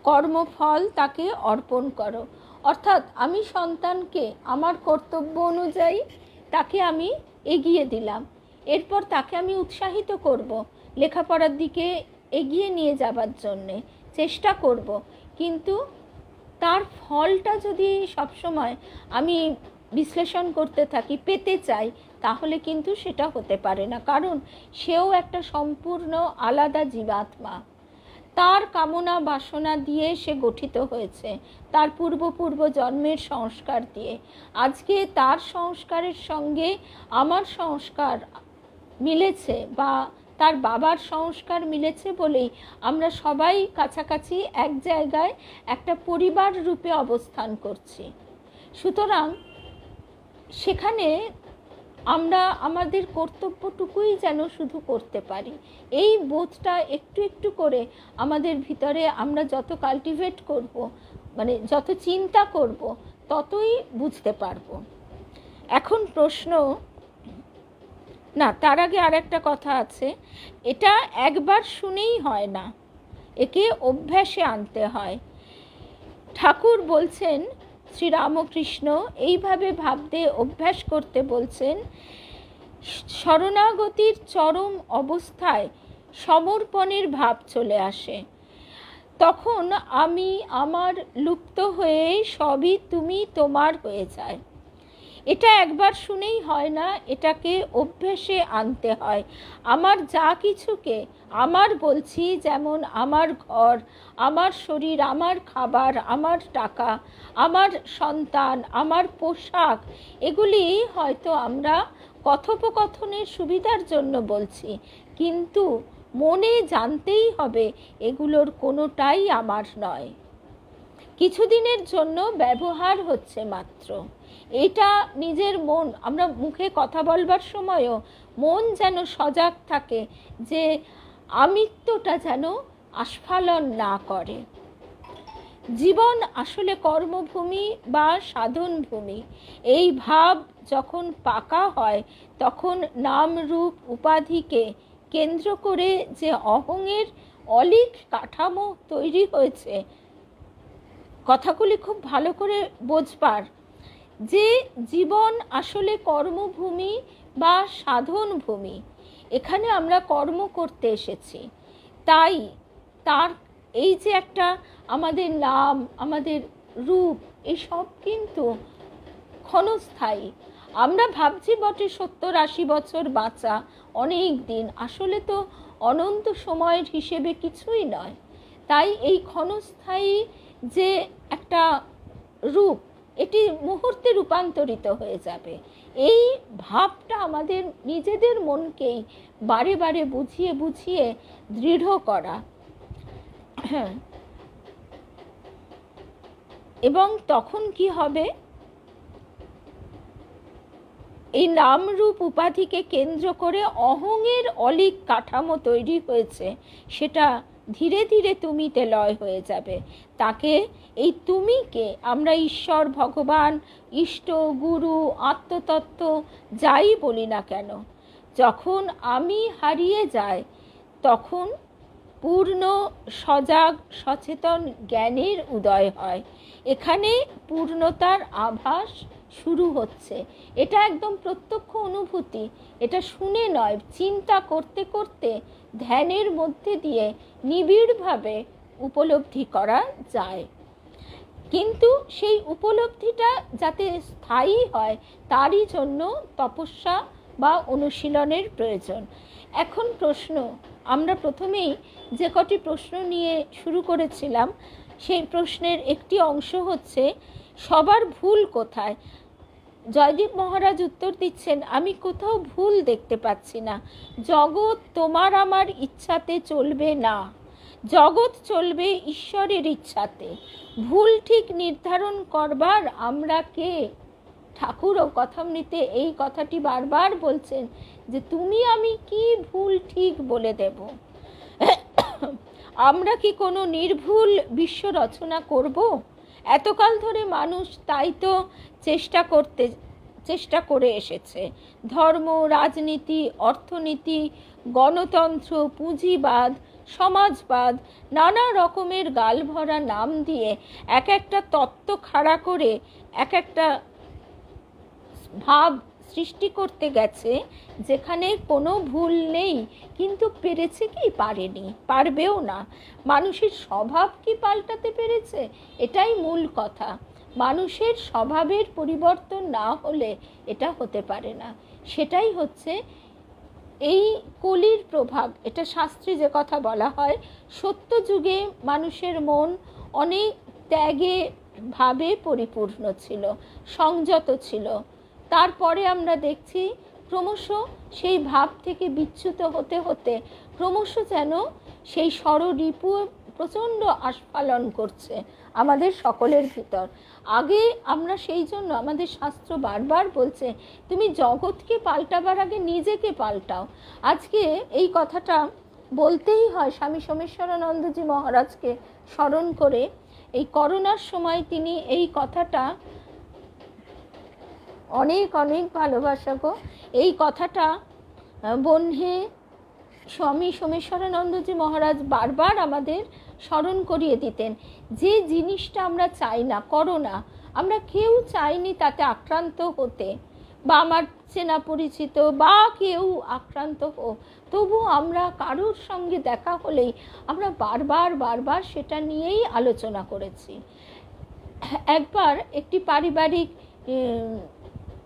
কর্মফল তাকে অর্পণ করো, অর্থাৎ আমি সন্তানকে আমার কর্তব্য অনুযায়ী তাকে আমি এগিয়ে দিলাম, এরপর তাকে আমি উৎসাহিত করব, লেখাপড়ার দিকে এগিয়ে নিয়ে যাবার জন্যে চেষ্টা করব, কিন্তু তার ফলটা যদি সবসময় আমি বিশ্লেষণ করতে থাকি, পেতে চাই, তাহলে কিন্তু সেটা হতে পারে না, কারণ সেও একটা সম্পূর্ণ আলাদা জীবাত্মা। তার কামনা বাসনা দিয়ে সে গঠিত হয়েছে, তার পূর্ব জন্মের সংস্কার দিয়ে। আজকে তার সংস্কারের সঙ্গে আমার সংস্কার মিলেছে বা তার বাবার সংস্কার মিলেছে বলেই আমরা সবাই কাছাকাছি এক জায়গায় একটা পরিবার রূপে অবস্থান করছি। সুতরাং সেখানে আমরা আমাদের কর্তব্যটুকুই যেন শুধু করতে পারি, এই বোধটা একটু একটু করে আমাদের ভিতরে আমরা যত কাল্টিভেট করব, মানে যত চিন্তা করব, ততই বুঝতে পারবো। এখন প্রশ্ন, না তার আগে আর একটা কথা আছে, এটা একবার শুনেই হয় না, একে অভ্যাসে আনতে হয়। ঠাকুর বলছেন, শ্রীরামকৃষ্ণ এইভাবে ভাবতে অভ্যাস করতে বলছেন, শরণাগতির চরম অবস্থায় সমর্পণের ভাব চলে আসে, তখন আমি আমার লুপ্ত হয়ে সবই তুমি তোমার হয়ে যায়। এটা একবার শুনেই হয় না, এটাকে অভ্যেসে আনতে হয়। আমার যা কিছুকে আমার বলছি, যেমন আমার ঘর, আমার শরীর, আমার খাবার, আমার টাকা, আমার সন্তান, আমার পোশাক, এগুলি হয়তো আমরা কথোপকথনের সুবিধার জন্য বলছি, কিন্তু মনে জানতেই হবে এগুলোর কোনোটাই আমার নয়, কিছুদিনের জন্য ব্যবহার হচ্ছে মাত্র। এটা নিজের মন, আমরা মুখে কথা বলবার সময়ও মন যেন সজাগ থাকে যে আমিত্বটা যেন আস্ফালন না করে। জীবন আসলে কর্মভূমি বা সাধনভূমি, এই ভাব যখন পাকা হয় তখন নাম রূপ উপাধিকে কেন্দ্র করে যে অহংয়ের অলীক কাঠামো তৈরি হয়েছে, কথাগুলি খুব ভালো করে বোঝবার, যে জীবন আসলে কর্মভূমি বা সাধনভূমি, এখানে আমরা কর্ম করতে এসেছি, তাই তার এই যে একটা আমাদের নাম, আমাদের রূপ, এসব কিন্তু ক্ষণস্থায়ী। আমরা ভাবছি বটে 70-80 বছর বাঁচা অনেক দিন, আসলে তো অনন্ত সময়ের হিসেবে কিছুই নয়। তাই এই ক্ষণস্থায়ী যে একটা রূপ, এটি মুহূর্তে রূপান্তরিত হয়ে যাবে, এই ভাবটা আমাদের নিজেদের মনকেই বারে বারে বুঝিয়ে বুঝিয়ে দৃঢ় করা। এবং তখন কি হবে, এই নাম রূপ উপাধিকে কেন্দ্র করে অহংয়ের অলীক কাঠামো তৈরি হয়েছে, সেটা ধীরে ধীরে তুমিতে লয় হয়ে যাবে। তাকে, এই তুমিকে আমরা ঈশ্বর, ভগবান, ইষ্ট, গুরু, আত্মতত্ত্ব যাই বলি না কেন, যখন আমি হারিয়ে যায় তখন পূর্ণ সজাগ সচেতন জ্ঞানের উদয় হয়। এখানে পূর্ণতার আভাস শুরু হচ্ছে। এটা একদম প্রত্যক্ষ অনুভূতি, এটা শুনে নয়, চিন্তা করতে করতে ধ্যানের মধ্যে দিয়ে নিবিড়ভাবে উপলব্ধি করা যায়। কিন্তু সেই উপলব্ধিটা যাতে স্থায়ী হয়, তারই জন্য তপস্যা বা অনুশীলনের প্রয়োজন। এখন প্রশ্ন, আমরা প্রথমেই যে কটি প্রশ্ন নিয়ে শুরু করেছিলাম, সেই প্রশ্নের একটি অংশ হচ্ছে সবার ভুল কোথায়। জয়দীপ মহারাজ উত্তর দিচ্ছেন, আমি কোথাও ভুল দেখতে পাচ্ছি না। জগৎ তোমার আমার ইচ্ছাতে চলবে না, জগৎ চলবে ঈশ্বরের ইচ্ছাতে। ভুল ঠিক নির্ধারণ করবার আমরা কে? ঠাকুরও কথামৃতে এই কথাটি বারবার বলছেন যে তুমি আমি কি ভুল ঠিক বলে দেব? আমরা কি কোনো নির্ভুল বিশ্ব রচনা করব? এতকাল ধরে মানুষ তাই তো চেষ্টা করে এসেছে। ধর্ম, রাজনীতি, অর্থনীতি, গণতন্ত্র, পুঁজিবাদ, সমাজবাদ, নানা রকমের গালভরা নাম দিয়ে এক একটা তত্ত্ব খাড়া করে এক একটা ভাব সৃষ্টি করতে গেছে যেখানে কোনো ভুল নেই। কিন্তু পেরেছে কি? পারেনি, পারবেও না। মানুষের স্বভাব কি পাল্টাতে পেরেছে? এটাই মূল কথা। মানুষের স্বভাবের পরিবর্তন না হলে এটা হতে পারে না। সেটাই হচ্ছে এই কলির প্রভাব। এটা শাস্ত্রে যে কথা বলা হয়, সত্য যুগে মানুষের মন অনেক ত্যাগে ভাবে পরিপূর্ণ ছিল, সংযত ছিল। তারপরে আমরা দেখছি ক্রমশ সেই ভাব থেকে বিচ্যুত হতে হতে ক্রমশ যেন সেই ষড়রিপু প্রচণ্ড আস্ফালন করছে আমাদের সকলের ভিতর। আগে আমরা সেই জন্য আমাদের শাস্ত্র বারবার বলছে তুমি জগৎকে পাল্টাবার আগে নিজেকে পাল্টাও। আজকে এই কথাটা বলতেই হয় স্বামী সোমেশ্বরানন্দজি মহারাজকে স্মরণ করে। এই করোনার সময় তিনি এই কথাটা, অনেক অনেক ভালোবাসা গো, এই কথাটা বন্ধে স্বামী সোমেশ্বরানন্দজি মহারাজ বারবার আমাদের স্মরণ করিয়ে দিতেন। যে জিনিসটা আমরা চাই না, করোনা, আমরা কেউ চাইনি তাতে আক্রান্ত হতে, বা আমার চেনা পরিচিত বা কেউ আক্রান্ত হোক, তবু আমরা কারোর সঙ্গে দেখা হলেই আমরা বারবার সেটা নিয়েই আলোচনা করেছি। একবার একটি পারিবারিক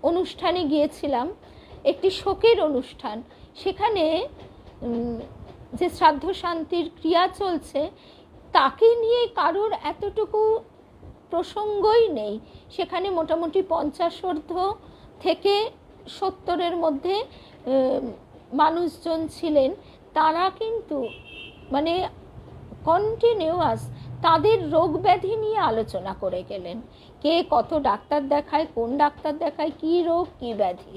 অনুষ্ঠানে গিয়েছিলাম, একটি শোকের অনুষ্ঠান। সেখানে যে শ্রাদ্ধ শান্তির ক্রিয়া চলছে তাকে নিয়ে কারোর এতটুকু প্রসঙ্গই নেই। সেখানে মোটামুটি 50 থেকে 70-এর মধ্যে মানুষজন ছিলেন। তারা কিন্তু মানে কন্টিনিউয়াস তাদের রোগ ব্যাধি নিয়ে আলোচনা করে গেলেন। কে কত ডাক্তার দেখায়, কোন ডাক্তার দেখায়, কী রোগ কী ব্যাধি,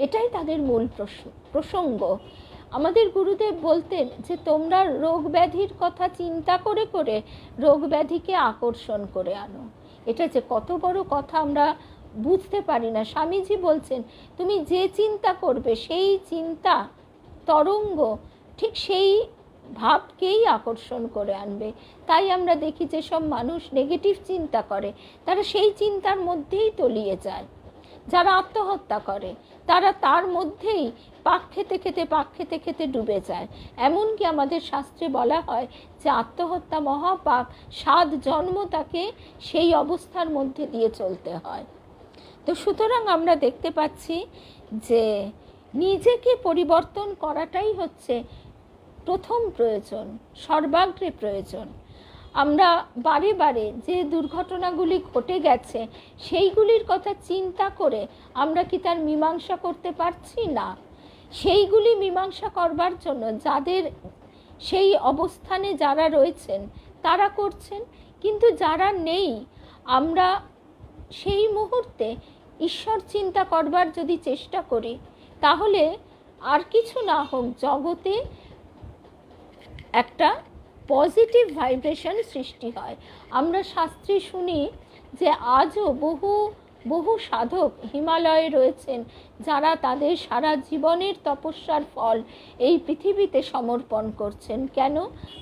এটাই তাদের মূল প্রসঙ্গ। আমাদের গুরুদেব বলতেন যে তোমরা রোগ ব্যাধির কথা চিন্তা করে করে রোগ ব্যাধিকে আকর্ষণ করে আনো। এটা যে কত বড় কথা আমরা বুঝতে পারি না। স্বামীজি বলছেন তুমি যে চিন্তা করবে সেই চিন্তা তরঙ্গ ঠিক সেই ভাবকেই আকর্ষণ করে আনবে। তাই আমরা দেখি যে সব মানুষ নেগেটিভ চিন্তা করে তারা সেই চিন্তার মধ্যেই তলিয়ে যায়। যারা আত্মহত্যা করে তারা তার মধ্যেই পাক খেতে খেতে ডুবে যায়। এমনকি আমাদের শাস্ত্রে বলা হয় যে আত্মহত্যা মহাপাপ, 7 জন্ম তাকে সেই অবস্থার মধ্যে দিয়ে চলতে হয়। তো সুতরাং আমরা দেখতে পাচ্ছি যে নিজেকে পরিবর্তন করাটাই হচ্ছে প্রথম প্রয়োজন, সর্বাগ্রে প্রয়োজন। আমরা বারে বারে যে দুর্ঘটনাগুলি ঘটে গেছে সেইগুলির কথা চিন্তা করে আমরা কি তার মীমাংসা করতে পারছি না? সেইগুলি মীমাংসা করবার জন্য যাদের সেই অবস্থানে যারা রয়েছেন তারা করছেন, কিন্তু যারা নেই আমরা সেই মুহূর্তে ঈশ্বর চিন্তা করবার যদি চেষ্টা করি তাহলে আর কিছু না হোক জগতে একটা পজিটিভ ভাইব্রেশন সৃষ্টি হয়। আমরা শাস্ত্রে শুনি যে আজও বহু সাধক হিমালয়ে রয়েছেন যারা তাদের সারা জীবনের তপস্যার ফল এই পৃথিবীতে সমর্পণ করছেন। কেন?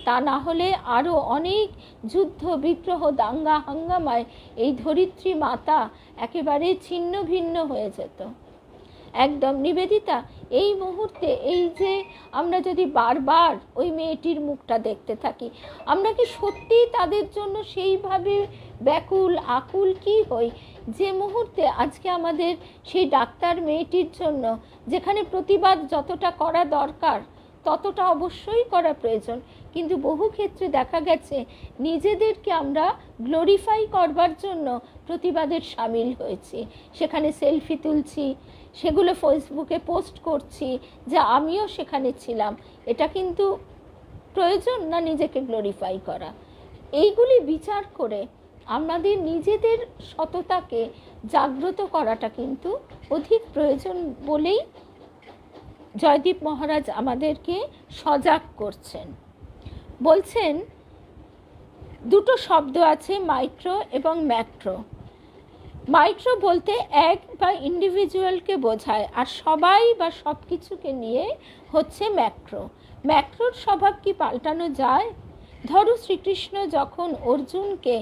তা না হলে আরও অনেক যুদ্ধ বিগ্রহ দাঙ্গা হাঙ্গামায় এই ধরিত্রী মাতা একেবারে ছিন্ন ভিন্ন হয়ে যেত। একদম নিবেদিতা, এই মুহূর্তে এই যে আমরা যদি বারবার ওই মেয়েটির মুখটা দেখতে থাকি, আমরা কি সত্যি তাদের জন্য সেইভাবে ব্যাকুল আকুল কি হই যে মুহূর্তে আজকে আমাদের সেই ডাক্তার মেয়েটির জন্য যেখানে প্রতিবাদ যতটা করা দরকার ততটা অবশ্যই করা প্রয়োজন, কিন্তু বহু ক্ষেত্রে দেখা গেছে নিজেদেরকে আমরা গ্লোরিফাই করবার জন্য প্রতিবাদের সামিল হয়েছি, সেখানে সেলফি তুলছি, সেগুলো ফেসবুকে পোস্ট করছি যে আমিও সেখানে ছিলাম। এটা কিন্তু প্রয়োজন না নিজেকে গ্লোরিফাই করা? এইগুলি বিচার করে আমাদের নিজেদের সততাকে জাগ্রত করাটা কিন্তু অধিক প্রয়োজন বলেই জয়দীপ মহারাজ আমাদেরকে সজাগ করছেন। বলছেন দুটো শব্দ আছে, মাইক্রো এবং ম্যাক্রো। মাইক্রো বলতে এক বা ইন্ডিভিজুয়ালকে বোঝায়, আর সবাই বা সব কিছুকে নিয়ে হচ্ছে ম্যাক্রো। ম্যাক্রোর স্বভাব কি পাল্টানো যায়? ধরো শ্রীকৃষ্ণ যখন অর্জুনকে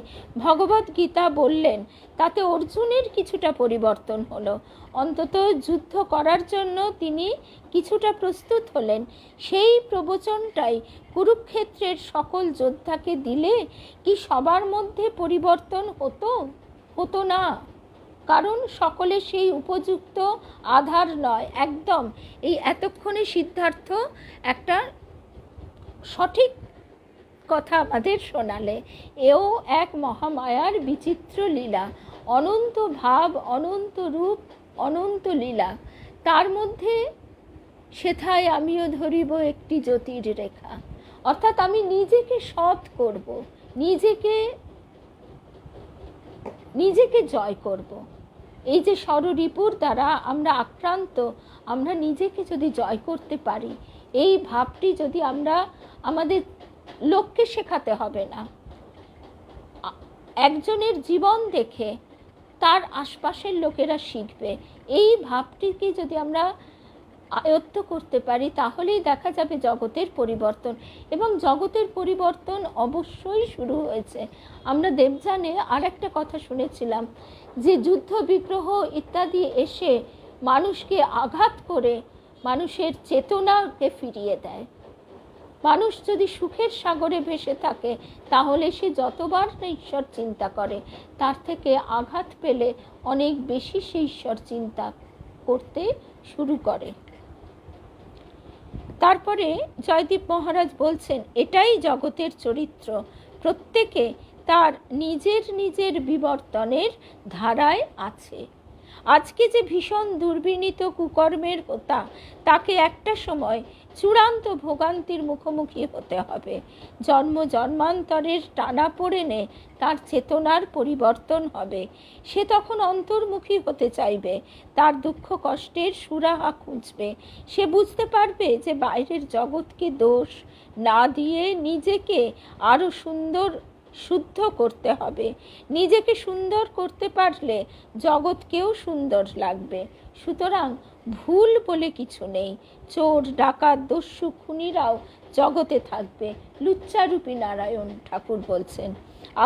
ভগবদ গীতা বললেন, তাতে অর্জুনের কিছুটা পরিবর্তন হলো, অন্তত যুদ্ধ করার জন্য তিনি কিছুটা প্রস্তুত হলেন। সেই প্রবচনটাই কুরুক্ষেত্রের সকল যোদ্ধাকে দিলে কি সবার মধ্যে পরিবর্তন হতো না? কারণ সকলে সেই উপযুক্ত আধার নয়। একদম এই এতক্ষণে সিদ্ধার্থ একটা সঠিক কথা আমাদের শোনালে। এও এক মহামায়ার বিচিত্র লীলা, অনন্ত ভাব, অনন্ত রূপ, অনন্ত লীলা। তার মধ্যে সেথায় আমিও ধরিব একটি জ্যোতির রেখা। অর্থাৎ আমি নিজেকে সৎ করব, নিজেকে জয় করব। এই যে ষড়রিপুর দ্বারা আমরা আক্রান্ত, আমরা নিজেকে যদি জয় করতে পারি, এই ভাবটি যদি আমরা আমাদের লোককে শেখাতে হবে না, একজনের জীবন দেখে তার আশপাশের লোকেরা শিখবে। এই ভাবটিকে যদি আমরা আয়ত্ত করতে পারি, তাহলেই দেখা যাবে জগতের পরিবর্তন। এবং জগতের পরিবর্তন অবশ্যই শুরু হয়েছে। আমরা দেবযানে আর একটা কথা শুনেছিলাম যে যুদ্ধ বিগ্রহ ইত্যাদি এসে মানুষকে আঘাত করে মানুষের চেতনাকে ফিরিয়ে দেয়। মানুষ যদি সুখের সাগরে ভেসে থাকে, তাহলে সে যতবার না ঈশ্বর চিন্তা করে, তার থেকে আঘাত পেলে অনেক বেশি সে ঈশ্বর চিন্তা করতে শুরু করে। তারপরে জয়দীপ মহারাজ বলছেন, এটাই জগতের চরিত্র। প্রত্যেকে তার নিজের বিবর্তনের ধারায় আছে। আজকে যে ভীষণ দুর্বিনীত কুকর্মের হোতা, তাকে একটা সময় চূড়ান্ত ভোগান্তির মুখোমুখি হতে হবে। জন্ম জন্মান্তরের টানাপোড়েনে তার চেতনার পরিবর্তন হবে। সে তখন অন্তর্মুখী হতে চাইবে, তার দুঃখ কষ্টের সুরাহা খুঁজবে। সে বুঝতে পারবে যে বাইরের জগৎকে দোষ না দিয়ে নিজেকে আরও শুদ্ধ করতে হবে। নিজেকে সুন্দর করতে পারলে জগৎকেও সুন্দর লাগবে। সুতরাং ভুল বলে কিছু নেই। চোর, ডাকাত, দস্যু, খুনিরাও জগতে থাকবে, লুচ্চারূপী নারায়ণ ঠাকুর বলছেন।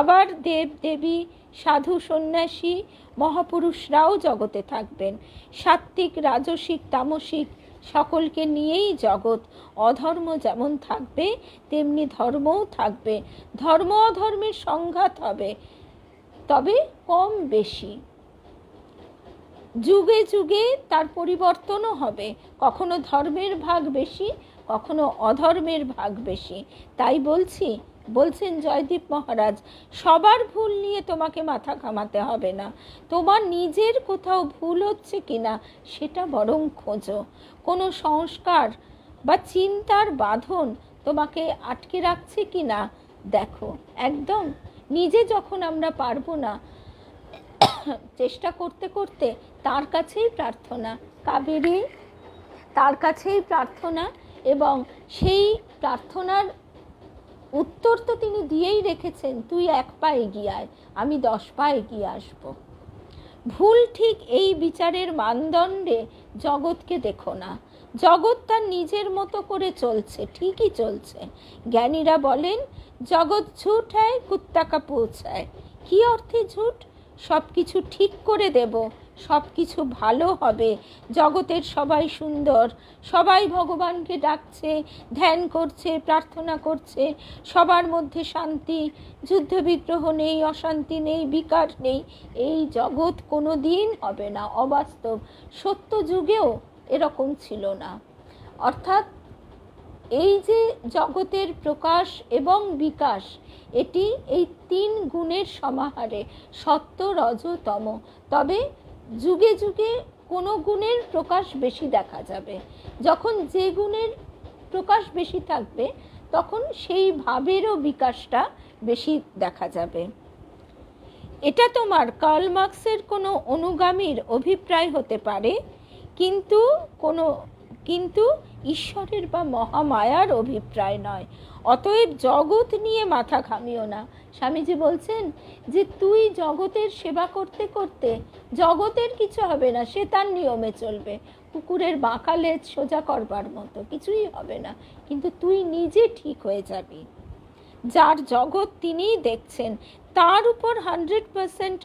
আবার দেব দেবী, সাধু, সন্ন্যাসী, মহাপুরুষরাও জগতে থাকবেন। সাত্ত্বিক, রাজসিক, তামসিক সকলকে নিয়েই জগৎ। অধর্ম যেমন থাকবে তেমনি ধর্মও থাকবে। ধর্ম অধর্মের সংঘাত হবে, তবে কম বেশি। যুগে যুগে তার পরিবর্তনও হবে, কখনো ধর্মের ভাগ বেশি, কখনো অধর্মের ভাগ বেশি। তাই বলছেন জয়দীপ মহারাজ, সবার ভুল নিয়ে তোমাকে মাথা ঘামাতে হবে না। তোমার নিজের কোথাও ভুল হচ্ছে কিনা সেটা বরং খোঁজো। কোনো সংস্কার বা চিন্তার বাঁধন তোমাকে আটকে রাখছে কিনা দেখো। একদম নিজে যখন আমরা পারবো না, চেষ্টা করতে করতে তার কাছেই প্রার্থনা, কাবেরী তার কাছেই প্রার্থনা, এবং সেই প্রার্থনার উত্তর তো তিনি দিয়েই রেখেছেন, তুই 1 পা এগিয়ে আয়, আমি 10 পা এগিয়ে আসবো। ভুল ঠিক এই বিচারের মানদণ্ডে জগৎকে দেখো না। জগৎ তার নিজের মতো করে চলছে, ঠিকই চলছে। জ্ঞানীরা বলেন, জগৎ ঝুট হ্যায়, কুত্তা কা পুছ হ্যায়। কী অর্থে ঝুট? সব কিছু ঠিক করে দেব, সব কিছু ভালো হবে, জগতের সবাই সুন্দর, সবাই ভগবানকে ডাকছে, ধ্যান করছে, প্রার্থনা করছে, সবার মধ্যে শান্তি, যুদ্ধবিগ্রহ নেই, অশান্তি নেই, বিকার নেই। এই জগৎ কোনো দিন হবে না, অবাস্তব। সত্য যুগেও এরকম ছিল না। অর্থাৎ এই যে জগতের প্রকাশ এবং বিকাশ, এটি এই 3 গুণের সমাহারে, সত্য রজ তম। তবে যুগে যুগে কোনো গুণের প্রকাশ বেশি দেখা যাবে। যখন যে গুণের প্রকাশ বেশি থাকবে তখন সেই ভাবেরও বিকাশটা বেশি দেখা যাবে। এটা তোমার কার্ল মার্কসের কোনো অনুগামীর অভিপ্রায় হতে পারে, কিন্তু ঈশ্বরের বা মহামায়ার অভিপ্রায় নয়। অতএব জগৎ নিয়ে মাথা ঘামিও না। স্বামীজি বলছেন যে তুই জগতের সেবা করতে করতে জগতের কিছু হবে না, সে তার নিয়মে চলবে, কুকুরের বাঁকা লেজ সোজা করবার মতো কিছুই হবে না, কিন্তু তুই নিজে ঠিক হয়ে যাবি। যার জগৎ তিনিই দেখছেন, তার উপর 100%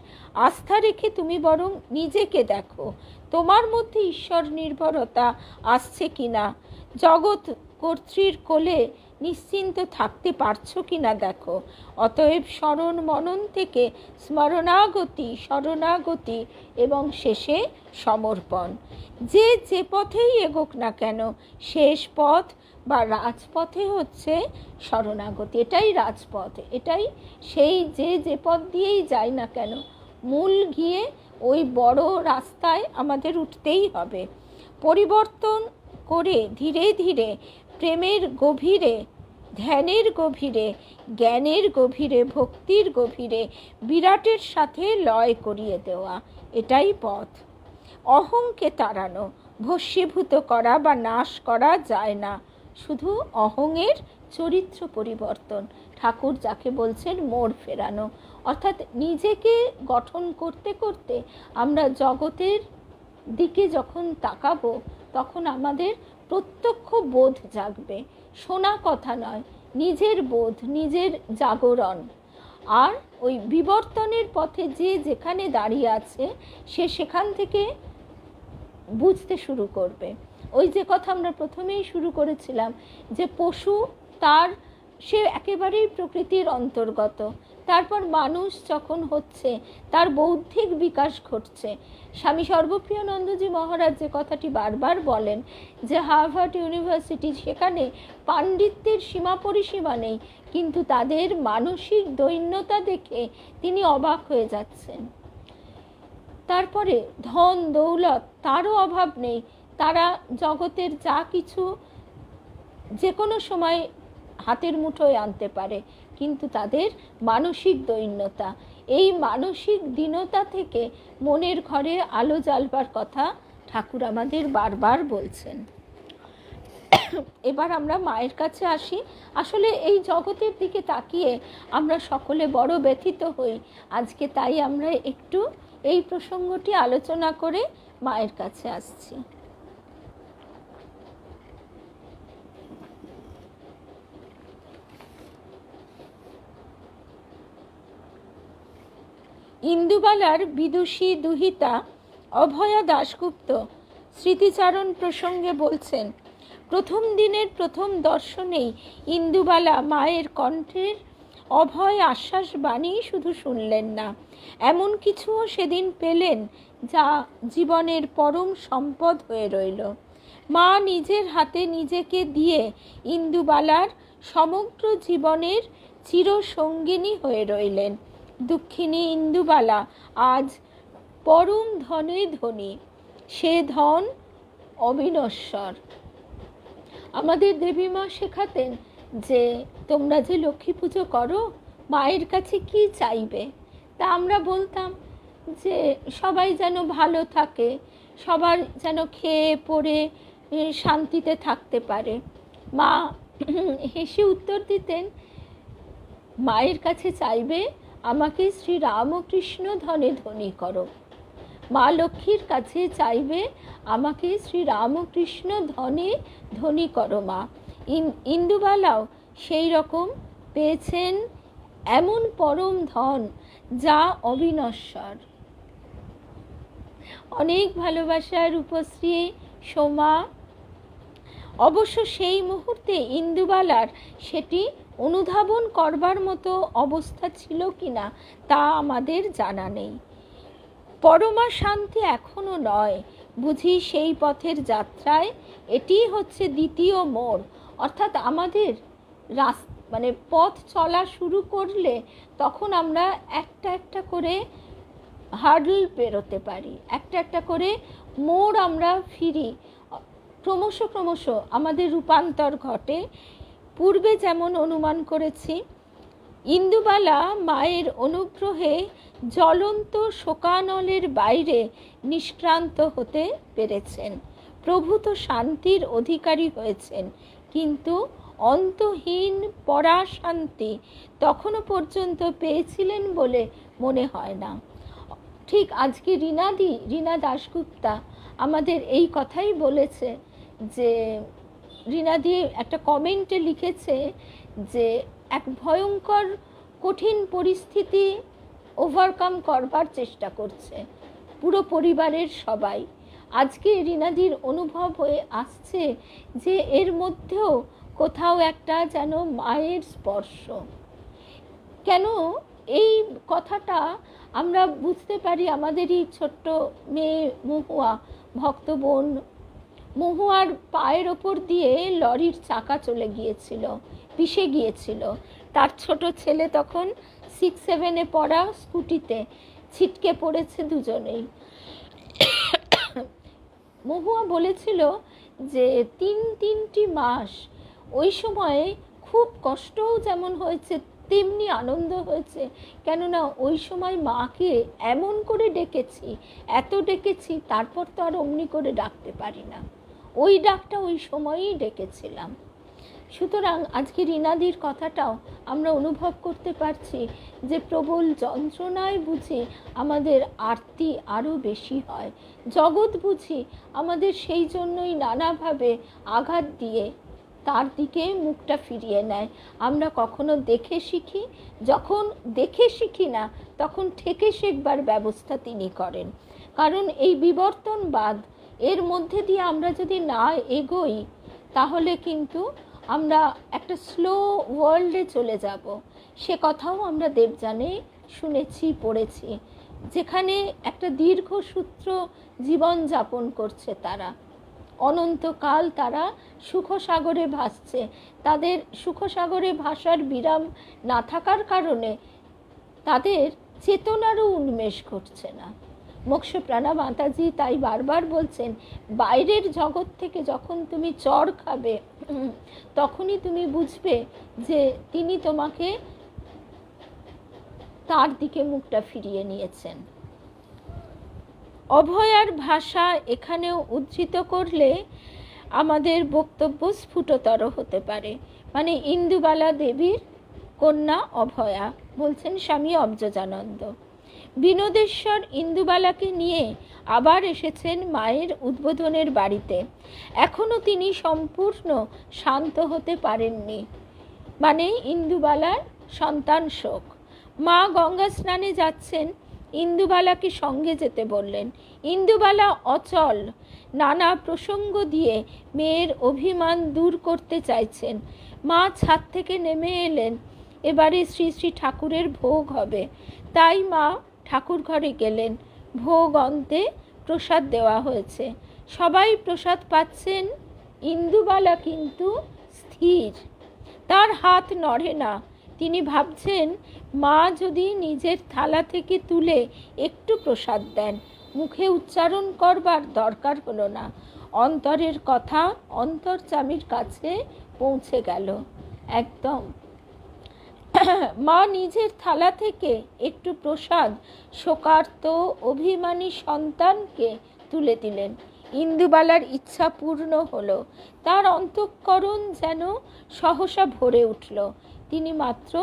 আস্থা রেখে তুমি বরং নিজেকে দেখো, তোমার মধ্যে ঈশ্বর নির্ভরতা আসছে কিনা, জগৎ কর্ত্রীর কোলে নিশ্চিন্ত থাকতে পারছো কিনা দেখো। অতএব স্মরণ মনন থেকে শরণাগতি এবং শেষে সমর্পণ। যে পথেই এগোক না কেন, শেষ পথ বা রাজপথে হচ্ছে শরণাগতি। এটাই রাজপথ, এটাই সেই যে পথ দিয়েই যায় না কেন, মূল গিয়ে ওই বড় রাস্তায় আমাদের উঠতেই হবে। পরিবর্তন করে ধীরে ধীরে প্রেমের গভীরে, ধ্যানের গভীরে, জ্ঞানের গভীরে, ভক্তির গভীরে বিরাটের সাথে লয় করিয়ে দেওয়া, এটাই পথ। অহংকে তাড়ানো, ভস্মীভূত করা বা নাশ করা যায় না, শুধু অহংয়ের চরিত্র পরিবর্তন। ঠাকুর যাকে বলছেন মোড় ফেরানো, অর্থাৎ নিজেকে গঠন করতে করতে আমরা জগতের দিকে যখন তাকাবো তখন আমাদের প্রত্যক্ষ বোধ জাগবে, শোনা কথা নয়, নিজের বোধ, নিজের জাগরণ। আর ওই বিবর্তনের পথে যে যেখানে দাঁড়িয়ে আছে সে সেখান থেকে বুঝতে শুরু করবে। ওই যে কথা আমরা প্রথমেই শুরু করেছিলাম যে পশু সে একেবারেই প্রকৃতির অন্তর্গত, তারপর মানুষ যখন হচ্ছে তার বৌদ্ধিক বিকাশ ঘটছে। স্বামী সর্বপ্রিয়ানন্দজি মহারাজ যে কথাটি বারবার বলেন যে হার্ভার্ড ইউনিভার্সিটি, সেখানে পাণ্ডিত্যের সীমা পরিসীমা নেই, কিন্তু তাদের মানসিক দৈন্যতা দেখে তিনি অবাক হয়ে যাচ্ছেন। তারপরে ধন দৌলত তারও অভাব নেই, তারা জগতের যা কিছু যে কোনো সময় হাতের মুঠোয় আনতে পারে, কিন্তু তাদের মানসিক দৈন্যতা, এই মানসিক দীনতা থেকে মনের ঘরে আলো জ্বালবার কথা ঠাকুর আমাদের বারবার বলছেন। এবার আমরা মায়ের কাছে আসি। আসলে এই জগতের দিকে তাকিয়ে আমরা সকলে বড় ব্যথিত হই। আজকে তাই আমরা একটু এই প্রসঙ্গটি আলোচনা করে মায়ের কাছে আসছি। ইন্দুবালার বিদুষী দুহিতা অভয়া দাশগুপ্ত স্মৃতিচারণ প্রসঙ্গে বলছেন, প্রথম দিনের প্রথম দর্শনেই ইন্দুবালা মায়ের কণ্ঠের অভয় আশ্বাস বাণী শুধু শুনলেন না, এমন কিছুও সেদিন পেলেন যা জীবনের পরম সম্পদ হয়ে রইল। মা নিজের হাতে নিজেকে দিয়ে ইন্দুবালার সমগ্র জীবনের চিরসঙ্গিনী হয়ে রইলেন। দুঃখিনী ইন্দুবালা আজ পরম ধনে ধনী, সে ধন অবিনশ্বর। আমাদের দেবীমা শেখাতেন যে তোমরা যে লক্ষ্মী পুজো করো, মায়ের কাছে কি চাইবে? তা আমরা বলতাম যে সবাই যেন ভালো থাকে, সবার যেন খেয়ে পরে শান্তিতে থাকতে পারে। মা হেসে উত্তর দিতেন, মায়ের কাছে চাইবে আমাকে শ্রী রামকৃষ্ণ ধনে ধনী করো। মা লক্ষ্মীর কাছে চাইবে আমাকে শ্রী রামকৃষ্ণ ধনে ধনী করো মা। ইন্দুবালাও সেই রকম পেয়েছেন এমন পরম ধন যা অবিনশ্বর। অনেক ভালোবাসার রূপশ্রী সোমা। অবশ্য সেই মুহূর্তে ইন্দুবালার সেটি অনুধাবন করবার মতো অবস্থা ছিল কিনা তা আমাদের জানা নেই। পরমা শান্তি এখনো নয়, বুঝি সেই পথের যাত্রায় এটি হচ্ছে দ্বিতীয় মোড়। অর্থাৎ আমাদের মানে পথ চলা শুরু করলে তখন আমরা একটা একটা করে হার্ডল পেরোতে পারি, একটা একটা করে মোড় আমরা ফিরি, ক্রমশ ক্রমশ আমাদের রূপান্তর ঘটে। পূর্বে যেমন অনুমান করেছি, ইন্দুবালা মায়ের অনুগ্রহে জ্বলন্ত শোকানলের বাইরে নিষ্ক্রান্ত হতে পেরেছেন, প্রভূত শান্তির অধিকারী হয়েছেন, কিন্তু অন্তহীন পরাশান্তি তখনও পর্যন্ত পেয়েছিলেন বলে মনে হয় না। ঠিক আজকে রীনা দাশগুপ্তা আমাদের এই কথাই বলেছে, যে রীনাদি একটা কমেন্টে লিখেছে যে এক ভয়ঙ্কর কঠিন পরিস্থিতি ওভারকাম করবার চেষ্টা করছে পুরো পরিবারের সবাই। আজকে রীনাদির অনুভব হয়ে আসছে যে এর মধ্যেও কোথাও একটা যেন মায়ের স্পর্শ। কেন এই কথাটা আমরা বুঝতে পারি, আমাদেরই ছোট্ট মেয়ে মহুয়া, ভক্ত বোন মহুয়ার পায়ের ওপর দিয়ে লরির চাকা চলে গিয়েছিল, পিষে গিয়েছিল। তার ছোট ছেলে তখন 6-7-এ পড়া, স্কুটিতে ছিটকে পড়েছে দুজনেই। মহুয়া বলেছিল যে 3 মাস ওই সময়ে খুব কষ্টও যেমন হয়েছে তেমনি আনন্দ হয়েছে, কেননা ওই সময় মাকে এমন করে ডেকেছি, এত ডেকেছি, তারপর তো আর অমনি করে ডাকতে পারি না, ওই ডাকটা ওই সময়ই ডেকেছিলাম। সুতরাং আজকে রীনাদির কথাটাও আমরা অনুভব করতে পারছি যে প্রবল যন্ত্রণায় বুঝি আমাদের আরতি আরও বেশি হয়, জগৎ বুঝি আমাদের সেই জন্যই নানাভাবে আঘাত দিয়ে তার দিকে মুখটা ফিরিয়ে নেয়। আমরা কখনো দেখে শিখি, যখন দেখে শিখি না তখন ঠেকে শেখবার ব্যবস্থা তিনি করেন। কারণ এই বিবর্তনবাদ, এর মধ্যে দিয়ে আমরা যদি না এগোই তাহলে কিন্তু আমরা একটা স্লো ওয়ার্ল্ডে চলে যাব। সে কথাও আমরা দেবযানে শুনেছি, পড়েছি, যেখানে একটা দীর্ঘসূত্র জীবন যাপন করছে তারা, অনন্তকাল তারা সুখসাগরে ভাসছে। তাদের সুখসাগরে ভাসার বিরাম না থাকার কারণে তাদের চেতনারও উন্মেষ ঘটছে না। মোক্ষপ্রাণা মাতাজি তাই বারবার বলছেন, বাইরের জগৎ থেকে যখন তুমি চড় খাবে তখনই তুমি বুঝবে যে তিনি তোমাকে তার দিকে মুখটা ফিরিয়ে নিয়েছেন। অভয়ার ভাষা এখানেও উদ্ধৃত করলে আমাদের বক্তব্য স্ফুটতর হতে পারে। মানে ইন্দুবালা দেবীর কন্যা অভয়া, বলছেন স্বামী অবজজানন্দ। বিনোদেশ্বর ইন্দুবালাকে নিয়ে আবার এসেছেন মায়ের উদ্বোধনের বাড়িতে। এখনও তিনি সম্পূর্ণ শান্ত হতে পারেননি। মানে ইন্দুবালার সন্তান শোক। মা গঙ্গা স্নানে যাচ্ছেন, ইন্দুবালাকে সঙ্গে যেতে বললেন। ইন্দুবালা অচল, নানা প্রসঙ্গ দিয়ে মেয়ের অভিমান দূর করতে চাইছেন। মা ছাদ থেকে নেমে এলেন, এবারে শ্রী শ্রী ঠাকুরের ভোগ হবে, তাই মা ঠাকুর ঘরে গেলেন। ভোগ অন্তে প্রসাদ দেওয়া হয়েছে, সবাই প্রসাদ পাচ্ছেন। ইন্দুবালা কিন্তু স্থির, তার হাত নড়ে না। তিনি ভাবছেন, মা যদি নিজের থালা থেকে তুলে একটু প্রসাদ দেন, মুখে উচ্চারণ করবার দরকার হলো না। অন্তরের কথা অন্তর্যামীর কাছে পৌঁছে গেল একদম। মা নিজের থালা থেকে একটু প্রসাদ শোকার্ত অভিমানী সন্তানকে তুলে দিলেন। ইন্দুবালার ইচ্ছা পূর্ণ হলো, তার অন্তঃকরণ যেন সহসা ভরে উঠল। তিনি মাত্র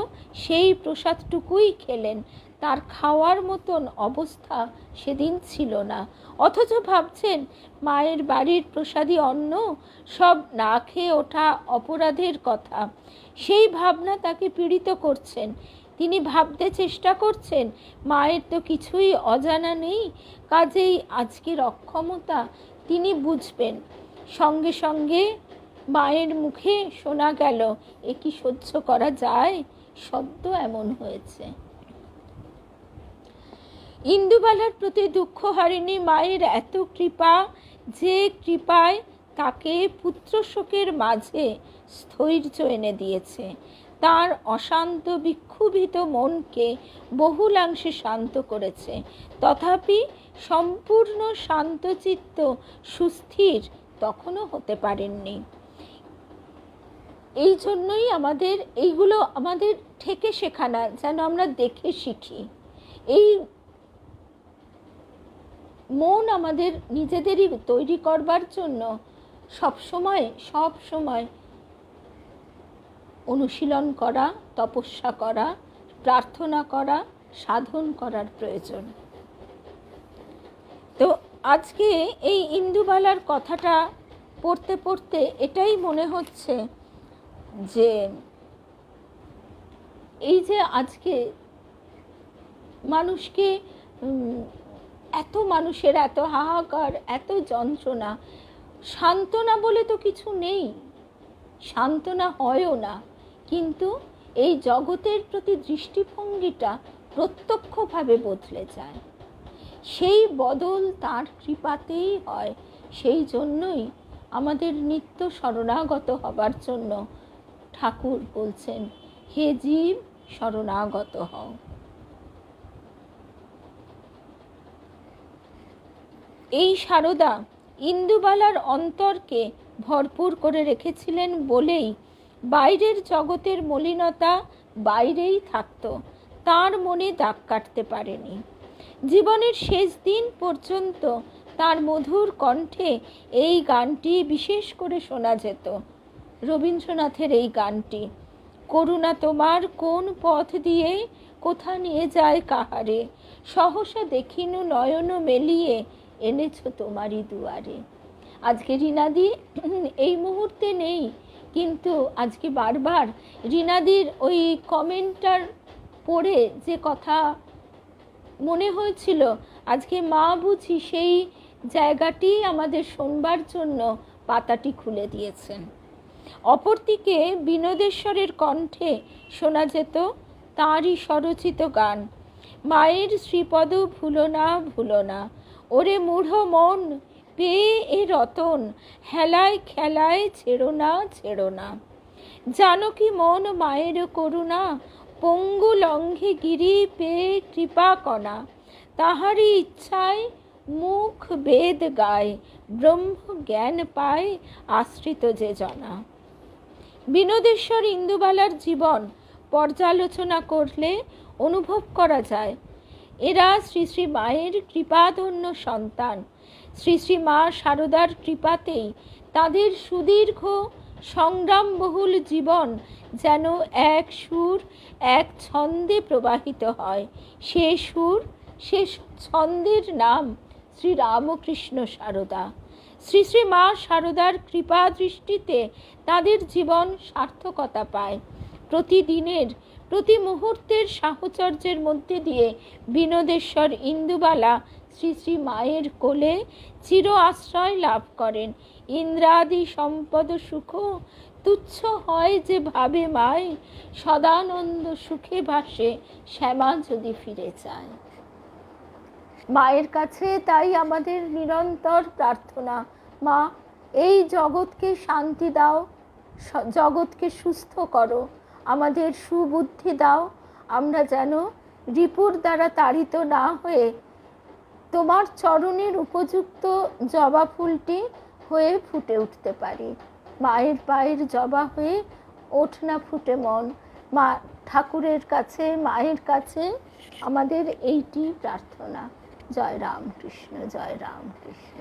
সেই প্রসাদটুকুই খেলেন, তার খাওয়ার মতন অবস্থা সেদিন ছিল না। অথচ ভাবছেন, মায়ের বাড়ির প্রসাদী অন্ন সব না খেয়ে ওঠা অপরাধের কথা। সেই ভাবনা তাকে পীড়িত করছেন। তিনি ভাবতে চেষ্টা করছেন, মায়ের তো কিছুই অজানা নেই, কাজেই আজকের অক্ষমতা তিনি বুঝবেন। সঙ্গে সঙ্গে মায়ের মুখে শোনা গেল, এ কি সহ্য করা যায়, সদ্য এমন হয়েছে। ইন্দুবালার প্রতি দুঃখ হারিনি মায়ের এত কৃপা, যে কৃপায় তাকে পুত্রশোকের মাঝে স্থৈর্য এনে দিয়েছে, তার অশান্ত বিক্ষুভিত মনকে বহুলাংশে শান্ত করেছে। তথাপি সম্পূর্ণ শান্তচিত্ত সুস্থির তখনও হতে পারেননি। এই জন্যই এইগুলো আমাদের থেকে শেখা না, যেন আমরা দেখে শিখি। এই মন আমাদের নিজেদেরই তৈরি করবার জন্য সব সময় অনুশীলন করা, তপস্যা করা, প্রার্থনা করা, সাধন করার প্রয়োজন। তো আজকে এই ইন্দুবালার কথাটা পড়তে পড়তে এটাই মনে হচ্ছে যে এই যে আজকে মানুষকে এত মানুষের এত হাহাকার, এত যন্ত্রণা, সান্ত্বনা বলে তো কিছু নেই, সান্ত্বনা হয়ও না, কিন্তু এই জগতের প্রতি দৃষ্টিভঙ্গিটা প্রত্যক্ষভাবে বদলে যায়। সেই বদল তার কৃপাতেই হয়। সেই জন্যই আমাদের নিত্য শরণাগত হবার জন্য ঠাকুর বলছেন, হে জীব শরণাগত হও। এই সারদা ইন্দুবালার অন্তরকে ভরপুর করে রেখেছিলেন বলেই বাইরের জগতের মলিনতা বাইরেই থাকত, তার মনে দাগ কাটতে পারেনি। জীবনের শেষ দিন পর্যন্ত তার মধুর কণ্ঠে এই গানটি বিশেষ করে শোনা যেত, রবীন্দ্রনাথের এই গানটি, করুণা তোমার কোন পথ দিয়ে কোথা নিয়ে যায় কাহারে, সহসা দেখিনু নয়ন মেলিয়ে এনেছ তোমারই দুয়ারে। আজকে রিনাদি এই মুহূর্তে নেই, কিন্তু আজকে বারবার রিনাদির ওই কমেন্টটার পড়ে যে কথা মনে হয়েছিল, আজকে মা বুঝি সেই জায়গাটি আমাদের শোনবার জন্য পাতাটি খুলে দিয়েছেন। অপরদিকে বিনোদেশ্বরের কণ্ঠে শোনা যেত তাঁরই স্বরচিত গান, মায়ের শ্রীপদ ভুলো না ভুলো না, ওরে মূঢ় মন পেয়ে এ রতন, হেলায় খেলায় ছেড়ো না ছেড়ো না। জানো কি মন মায়ের করুণা, পঙ্গু লঙ্ঘে গিরি পেয়ে কৃপা কণা, তাহারই ইচ্ছায় মুখ বেদ গায়, ব্রহ্ম জ্ঞান পায় আশ্রিত যে জনা। বিনোদেশ্বর ইন্দুবালার জীবন পর্যালোচনা করলে অনুভব করা যায় এরা শ্রী শ্রী মায়ের কৃপাধন্য সন্তান। শ্রী শ্রী মা শারদার কৃপাতেই তাদের সুদীর্ঘ সংগ্রামবহুল জীবন যেন এক সুর এক ছন্দে প্রবাহিত হয়। সে সুর সে ছন্দের নাম শ্রী রামকৃষ্ণ শারদা। শ্রী শ্রী মা শারদার কৃপা দৃষ্টিতে তাদের জীবন সার্থকতা পায়। প্রতিদিনের প্রতি মুহূর্তের সাহচর্যের মধ্যে দিয়ে বিনোদেশ্বর ইন্দুবালা শ্রী শ্রী মায়ের কোলে চির আশ্রয় লাভ করেন। ইন্দ্রাদি সম্পদ সুখ তুচ্ছ হয় যে ভাবে মায়, সদানন্দ সুখে ভাসে শ্যামা যদি ফিরে যায়। মায়ের কাছে তাই আমাদের নিরন্তর প্রার্থনা, মা এই জগৎকে শান্তি দাও, জগৎকে সুস্থ করো, আমাদের সুবুদ্ধি দাও, আমরা যেন রিপুর দ্বারা তাড়িত না হয়ে তোমার চরণের উপযুক্ত জবা ফুলটি হয়ে ফুটে উঠতে পারি। মায়ের পায়ের জবা হয়ে ওঠ না ফুটে মন। মা ঠাকুরের কাছে, মায়ের কাছে আমাদের এইটি প্রার্থনা। জয় রামকৃষ্ণ, জয় রামকৃষ্ণ।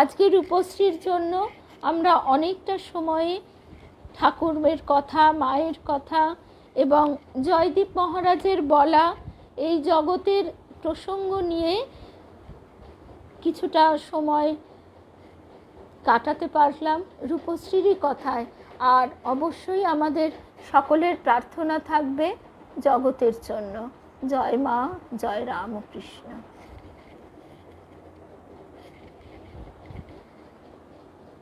আজকে রূপশ্রীর জন্য আমরা অনেকটা সময়ে ঠাকুরের কথা, মায়ের কথা এবং জয়দীপ মহারাজের বলা এই জগতের প্রসঙ্গ নিয়ে কিছুটা সময় কাটাতে পারলাম রূপশ্রীরই কথায়। আর অবশ্যই আমাদের সকলের প্রার্থনা থাকবে জগতের জন্য। জয় মা, জয় রামকৃষ্ণ।